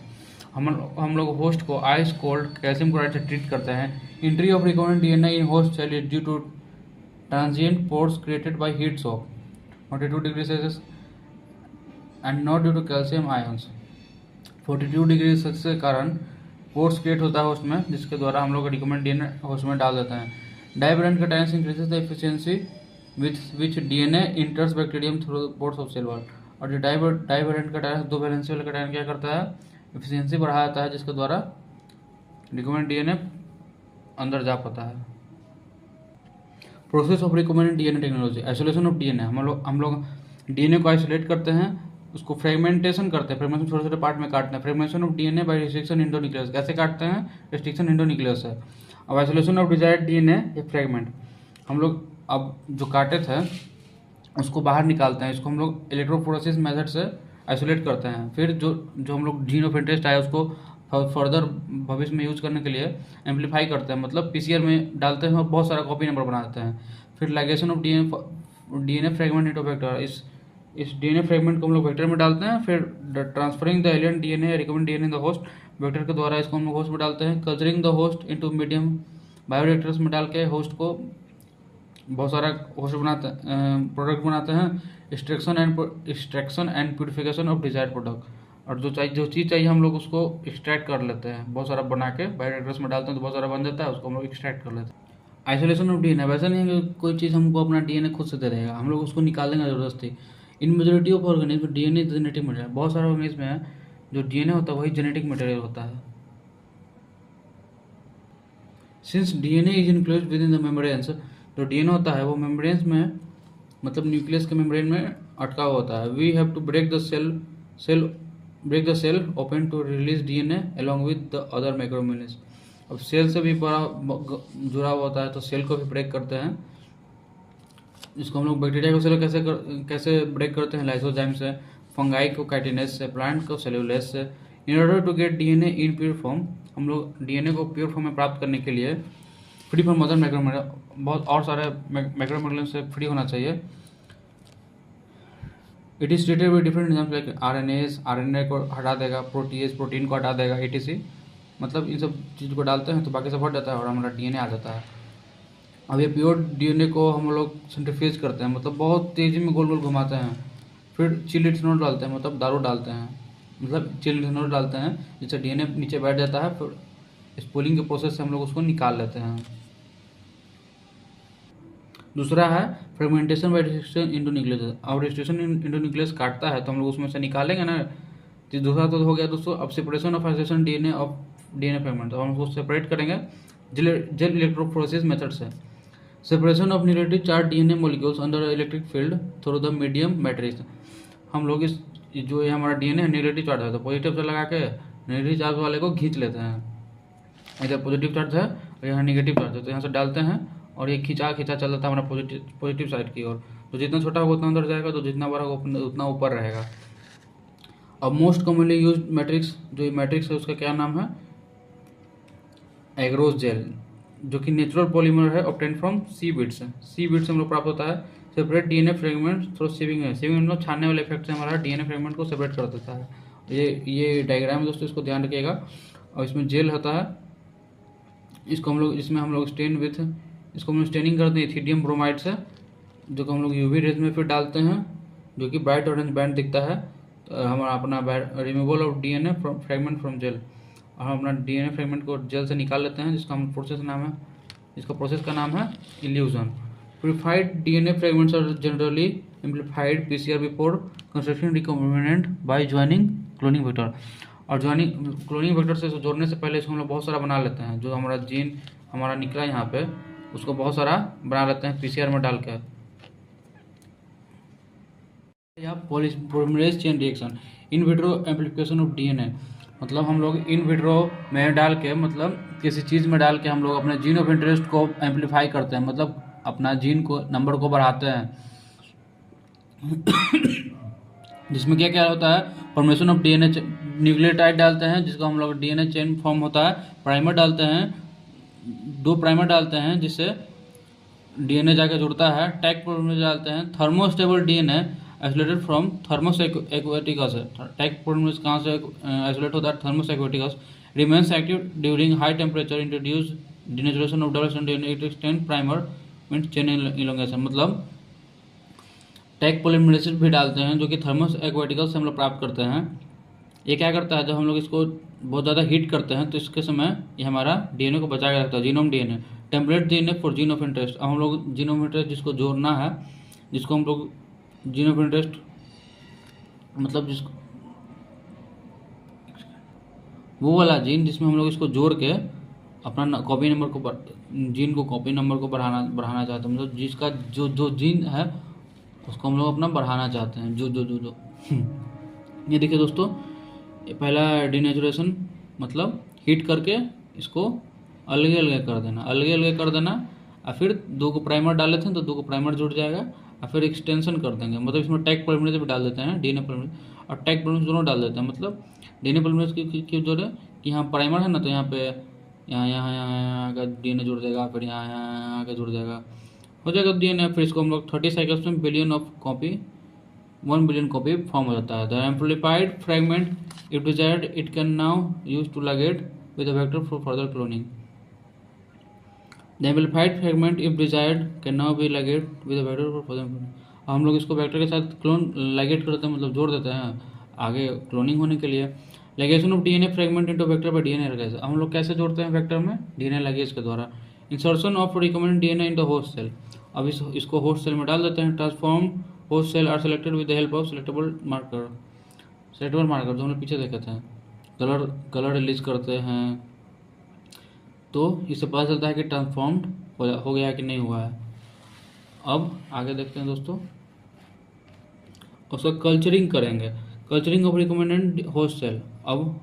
हम लोग होस्ट को आइस कोल्ड कैल्शियम क्लोराइड से ट्रीट करते हैं। Entry of recommend DNA in host cell is due to transient pores created by heat shock 42 degree Celsius and not due to calcium ions. 42 degree Celsius के कारण पोर्स क्रिएट होता है होस्ट में, जिसके द्वारा हम लोग रिकमेंड डीएनए होस्ट में डाल देते हैं। Divalent cations increases the efficiency with which DNA enters bacterium through pores of cell wall. और जो डाइवेलेंट कैटायंस, दो वैलेंसी वाला कैटायन क्या करता है, एफिशिएंसी बढ़ा देता है, जिसके द्वारा रिकमेंड डीएनए अंदर जा पाता है। Process of recommend DNA technology, isolation of DNA. हम लोग डीएनए को आइसोलेट करते हैं, उसको फ्रेगमेंटेशन करते हैं, फ्रेगमेंटेशन छोटे छोटे पार्ट में काटते हैं। Fragmentation of DNA by restriction endonuclease, कैसे काटते हैं, रिस्ट्रिक्शन एंडोन्यूक्लियस है। अब आइसोलेशन ऑफ डिजायर्ड डीएनए या फ्रेगमेंट, हम लोग अब जो काटे थे उसको बाहर निकालते हैं, इसको हम लोग इलेक्ट्रोफोरेसिस मेथड से आइसोलेट करते हैं। फिर जो हम लोग जीन ऑफ इंटरेस्ट आया उसको फर्दर भविष्य में यूज करने के लिए एम्पलीफाई करते हैं, मतलब पीसीआर में डालते हैं और बहुत सारा कॉपी नंबर बना देते हैं। फिर ligation of DNA fragment into vector, इस डीएनए फ्रेगमेंट को हम लोग वेक्टर में डालते हैं। फिर transferring the alien DNA recommend DNA in the host, vector के द्वारा इसको हम लोग होस्ट में डालते हैं। Culturing the host into medium bioreactors में डाल के होस्ट को बहुत सारा होस्ट बनाते प्रोडक्ट बनाते हैं। Extraction and purification of desired product, और जो चीज़ चाहिए हम लोग उसको एक्सट्रैक्ट कर लेते हैं, बहुत सारा बना के बायोरिएक्टर्स में डालते हैं तो बहुत सारा बन जाता है, उसको हम लोग एक्सट्रैक्ट कर लेते हैं। आइसोलेशन ऑफ डीएनए, वैसा नहीं है कि कोई चीज़ हमको अपना डीएनए खुद से दे देगा, हम लोग उसको निकालेंगे जबरदस्ती। In majority of organism DNA genetic material, बहुत सारे ऑर्गेनिज्म है जो डीएनए होता है वही जेनेटिक मटेरियल होता है। Since DNA is enclosed with in the membranes, जो डीएनए होता है वो मेम्ब्रेन्स में, मतलब न्यूक्लियस के मेम्ब्रेन में अटका हुआ होता है। We have to break the cell open to release DNA along with the other macromolecules. अब सेल से भी बड़ा जुड़ा हुआ होता है तो सेल को भी ब्रेक करते हैं। इसको हम लोग बैक्टीरिया को सेल कैसे ब्रेक करते हैं, लाइसोजाइम से, फंगाई को काइटिनेज से, प्लांट को सेलुलोज से। In order to get DNA in pure form, हम लोग डीएनए को प्योर फॉर्म में प्राप्त करने के लिए फ्री फ्रॉम अदर मैक्रोमोलेक्यूल, बहुत और सारे मैक्रोमोलेक्यूल से फ्री होना चाहिए। It is treated with different enzymes like RNA को हटा देगा, प्रोटीएज प्रोटीन को हटा देगा, एटीसी, मतलब इन सब चीज़ को डालते हैं तो बाकी सब हट जाता है और हमारा डीएनए आ जाता है। अब ये प्योर डीएनए को हम लोग सेंट्रीफ्यूज करते हैं, मतलब बहुत तेज़ी में गोल गोल घुमाते हैं। फिर चिल इथेनॉल डालते हैं, मतलब दारू डालते हैं, मतलब चिल इथेनॉल डालते हैं, जिससे डीएनए नीचे बैठ जाता है। फिर स्पूलिंग के प्रोसेस से हम लोग उसको निकाल लेते हैं। दूसरा है fragmentation by restriction into nucleus. अब रिस्ट्रिक्शन इनटू न्यूक्लियस काटता है तो हम लोग उसमें से निकालेंगे ना, तो दूसरा तो हो गया दोस्तों। अब separation of isolation DNA of DNA fragment, तो हम उसको सेपरेट करेंगे जेल इलेक्ट्रोफोरेसिस मेथड से। Separation of negative charge DNA molecules under electric field through the medium matrix, हम लोग इस जो ये हमारा डीएनए नेगेटिव चार्ज है तो पॉजिटिव से लगा के नेगेटिव चार्ज वाले को खींच लेते हैं। इधर पॉजिटिव चार्ज है और यहाँ नेगेटिव चार्ज है, तो यहाँ से डालते हैं और ये खींचा चल जाता है हमारा पॉजिटिव साइड की ओर। तो जितना छोटा होगा उतना अंदर जाएगा, तो जितना बड़ा होगा उतना ऊपर रहेगा। अब मोस्ट कॉमनली यूज मैट्रिक्स, जो ये मैट्रिक्स है उसका क्या नाम है, एग्रोस जेल, जो कि नेचुरल पॉलीमर है ऑब्टेन फ्रॉम सीवीड से। सीवीड से हम लोग प्राप्त होता है। Separate DNA fragment through sieving है, सीविंग मतलब छानने वाले इफेक्ट से हमारा डीएनए फ्रेगमेंट को सेपरेट कर देता है। ये डायग्राम है दोस्तों, इसको ध्यान रखिएगा। और इसमें जेल होता है, इसको हम लोग इसको हम लोग स्टेनिंग करते हैं इथिडियम ब्रोमाइड से, जो कि हम लोग यूवी रेज में फिर डालते हैं, जो कि ब्राइट ऑरेंज बैंड दिखता है। तो हमारा अपना removal of DNA fragment from gel, और हम अपना डीएनए फ्रेगमेंट को जेल से निकाल लेते हैं, जिसका प्रोसेस का नाम है elution. Purified DNA fragments are generally amplified PCR before construction recombinant by joining cloning vector. और क्लोनिंग वेक्टर से जोड़ने से पहले इसको हम लोग बहुत सारा बना लेते हैं, जो हमारा जीन हमारा निकला यहाँ पे उसको बहुत सारा बना लेते हैं पीसीआर में डाल के। या polymerase chain reaction, in vitro amplification of DNA, मतलब हम लोग इन विट्रो में डाल के, मतलब किसी चीज़ में डाल के हम लोग अपने जीन ऑफ इंटरेस्ट को एम्पलीफाई करते हैं, मतलब अपना जीन को नंबर को बढ़ाते हैं। जिसमें क्या क्या होता है, फॉर्मेशन ऑफ डीएनए, न्यूक्लियोटाइड डालते हैं जिसको हम लोग डीएनए चेन फॉर्म होता है, प्राइमर डालते हैं, 2 प्राइमर डालते हैं जिससे डीएनए जाके जुड़ता है, टैग पॉलीमरेज डालते हैं, thermostable DNA isolated from thermos aquaticus है। टैग पॉलीमरेज कहाँ से आइसोलेट होता है, thermos aquaticus, remains active during high temperature, introduce denaturation of double strand DNA, it extend primer mean chain elongation, मतलब टैग पॉलीमरेज भी डालते हैं जो कि थर्मोस एक्वेटिकस से हम लोग प्राप्त करते हैं। ये क्या करता है, जब हम लोग इसको बहुत ज़्यादा हीट करते हैं तो इसके समय ये हमारा डीएनए को बचा के रखता है, genome DNA, template DNA for gene of interest. अब हम लोग जीन ऑफ इंटरेस्ट जिसको जोड़ना है, जिसको हम लोग जीन ऑफ इंटरेस्ट मतलब जिसको वो वाला जीन जिसमें हम लोग इसको जोड़ के अपना कॉपी नंबर को जीन को कॉपी नंबर को बढ़ाना चाहते हैं, मतलब जिसका जो जो जीन है उसको हम लोग अपना बढ़ाना चाहते हैं, जो जो जो जो ये देखिए दोस्तों, ये पहला डिनेचुरेशन मतलब हीट करके इसको अलग अलग कर देना, अलग अलग कर देना, और फिर 2 को प्राइमर डाल लेते हैं तो 2 को प्राइमर जुड़ जाएगा, और फिर एक्सटेंशन कर देंगे, मतलब इसमें टैग पॉलीमरेज भी डाल देते हैं, डीएनए पॉलीमरेज और टैग पॉलीमरेज दोनों डाल देते हैं। मतलब डीएनए पॉलीमरेज की क्यों जोड़े कि यहाँ प्राइमर है ना, तो यहाँ पे यहाँ का डीएनए जुड़ जाएगा, फिर यहाँ का जुड़ जाएगा, हो जाएगा डीएनए। फिर इसको हम लोग 30 साइकिल्स में billion of copy 1 billion copy form हो जाता है। The amplified fragment if desired it can now use to ligate with a vector for further cloning. The amplified fragment if desired can now be ligate with a vector for further cloning. हम लोग इसको वेक्टर के साथ क्लोन लागेट करते हैं, मतलब जोड़ देते हैं आगे क्लोनिंग होने के लिए। Ligation of DNA fragment into vector by DNA ligase, हम लोग कैसे जोड़ते हैं वेक्टर में, डीएनए लगेज के द्वारा। Insertion of recommended DNA into host cell, अब इसको होस्ट सेल में डाल देते हैं। Transform host cell are selected with the help of selectable marker, selectable marker जो हमने पीछे देखे थे, कलर रिलीज करते हैं, तो इससे पता चलता है कि ट्रांसफॉर्म्ड हो गया कि नहीं हुआ है। अब आगे देखते हैं दोस्तों, उसका कल्चरिंग करेंगे, culturing of recommended host cell. अब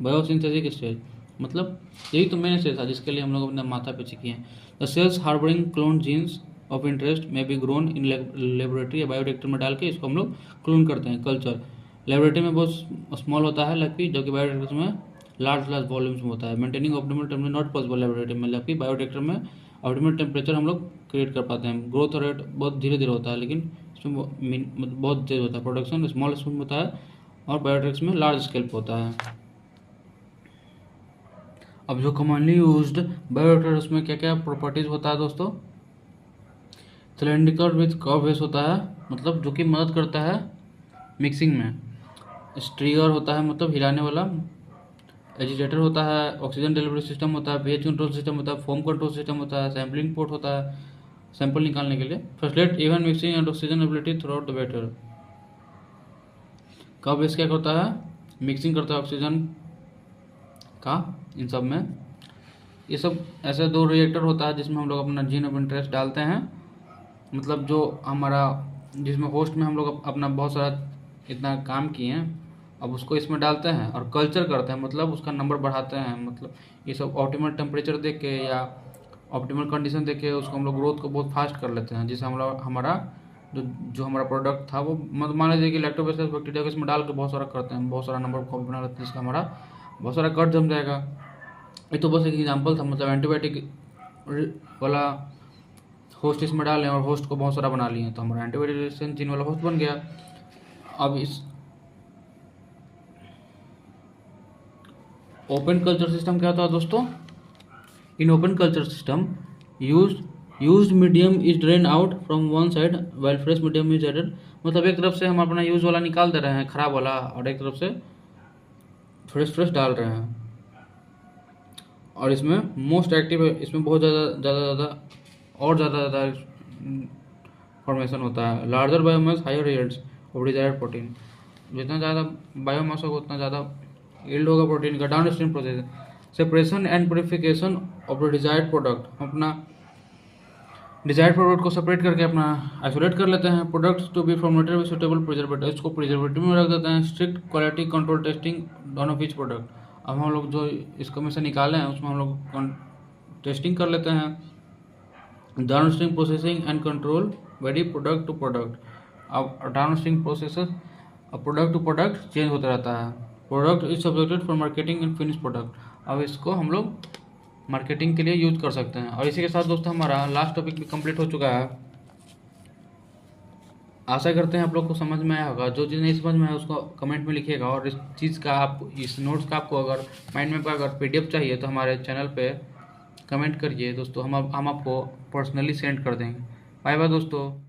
बायोसिंथेसिस स्टेज, मतलब यही तो मैंने स्टेज था जिसके लिए हम लोग अपने माथा पे किए हैं। The cells harbouring clone genes of interest may be grown in laboratory या बायोरिएक्टर में डाल के इसको हम लोग क्लोन करते हैं। कल्चर लेबोरेटरी में बहुत स्मॉल होता है जबकि बायोरिएक्टर में लार्ज वॉल्यूम्स में होता है। Maintaining optimal temperature not possible laboratory में, जबकि बायोरिएक्टर में ऑप्टिमल टेम्परेचर हम लोग क्रिएट कर पाते हैं। ग्रोथ रेट बहुत धीरे धीरे होता है, लेकिन इसमें बहुत तेज होता है। प्रोडक्शन स्मॉल स्केल में होता है और बायोरिएक्टर्स में लार्ज स्केल पर होता है। अब जो कॉमनली यूज्ड बायोरिएक्टर्स में क्या क्या प्रॉपर्टीज होता है दोस्तों, सिलेंड्रिकल विथ कर्व बेस होता है, मतलब जो कि मदद करता है मिक्सिंग में। स्ट्रिगर होता है, मतलब हिलाने वाला। एजिटेटर होता है। ऑक्सीजन डिलीवरी सिस्टम होता है। pH कंट्रोल सिस्टम होता है। फोम कंट्रोल सिस्टम होता है। सैम्पलिंग पोर्ट होता है, सैंपल निकालने के लिए। Facilitate even mixing and oxygen ability throughout the batter. Curve base क्या करता है, मिक्सिंग करता है ऑक्सीजन का इन सब में। ये सब ऐसे 2 रिएक्टर होता है जिसमें हम लोग अपना जीन ऑफ इंटरेस्ट डालते हैं, मतलब जो हमारा जिसमें होस्ट में हम लोग अपना बहुत सारा इतना काम किए हैं, अब उसको इसमें डालते हैं और कल्चर करते हैं, मतलब उसका नंबर बढ़ाते हैं। मतलब ये सब ऑप्टिमल टेम्परेचर देख के या ऑप्टिमल कंडीशन देख के उसको हम लोग ग्रोथ को बहुत फास्ट कर लेते हैं, जिससे हम लोग हमारा जो हमारा प्रोडक्ट था वो मान लीजिए कि लैक्टोबैसिलस बैक्टीरिया को इसमें डाल के बहुत सारा करते हैं, बहुत सारा नंबर कॉपी बना लेते हैं, जिसका हमारा बहुत सारा कट जम जाएगा। ये तो बस एक एग्जाम्पल था, मतलब एंटीबायोटिक वाला होस्ट इसमें डालें और होस्ट को बहुत सारा बना लिए तो हमारा एंटीबायोटिक रेजिस्टेंट जीन वाला होस्ट बन गया। अब इस ओपन कल्चर सिस्टम क्या होता है दोस्तों, in open culture system used medium is drain out from one side while fresh medium is added, मतलब एक तरफ से हम अपना यूज वाला निकाल दे रहे हैं, खराब वाला, और एक तरफ से फ्रेश डाल रहे हैं। और इसमें मोस्ट एक्टिव है, इसमें बहुत ज़्यादा फॉर्मेशन होता है। Larger biomass higher yields of desired protein, जितना ज़्यादा बायोमास होगा उतना ज़्यादा यील्ड होगा प्रोटीन का। Downstream process separation and purification of the desired product, अपना डिजायर्ड प्रोडक्ट को सेपरेट करके अपना आइसोलेट कर लेते हैं। Products to be formatted with suitable preservative, इसको प्रिजर्वेटिव में रख देते हैं। Strict quality control testing done of each product, अब हम लोग जो इसको में से निकाले हैं उसमें हम लोग टेस्टिंग कर लेते हैं। Downstream processing and control very product to product, अब डाउनस्ट्रीम प्रोसेसेस अब प्रोडक्ट टू प्रोडक्ट चेंज होता रहता है। Product is subjected for marketing and finish product, अब इसको हम लोग मार्केटिंग के लिए यूज कर सकते हैं। और इसी के साथ दोस्तों हमारा लास्ट टॉपिक भी कंप्लीट हो चुका है। आशा करते हैं आप लोग को समझ में आया होगा। जो चीज़ नहीं समझ में आया उसको कमेंट में लिखिएगा, और इस चीज़ का आप इस नोट्स का आपको अगर माइंड मैप का अगर PDF चाहिए तो हमारे चैनल पे कमेंट करिए दोस्तों, हम आपको पर्सनली सेंड कर देंगे। बाय बाय दोस्तों।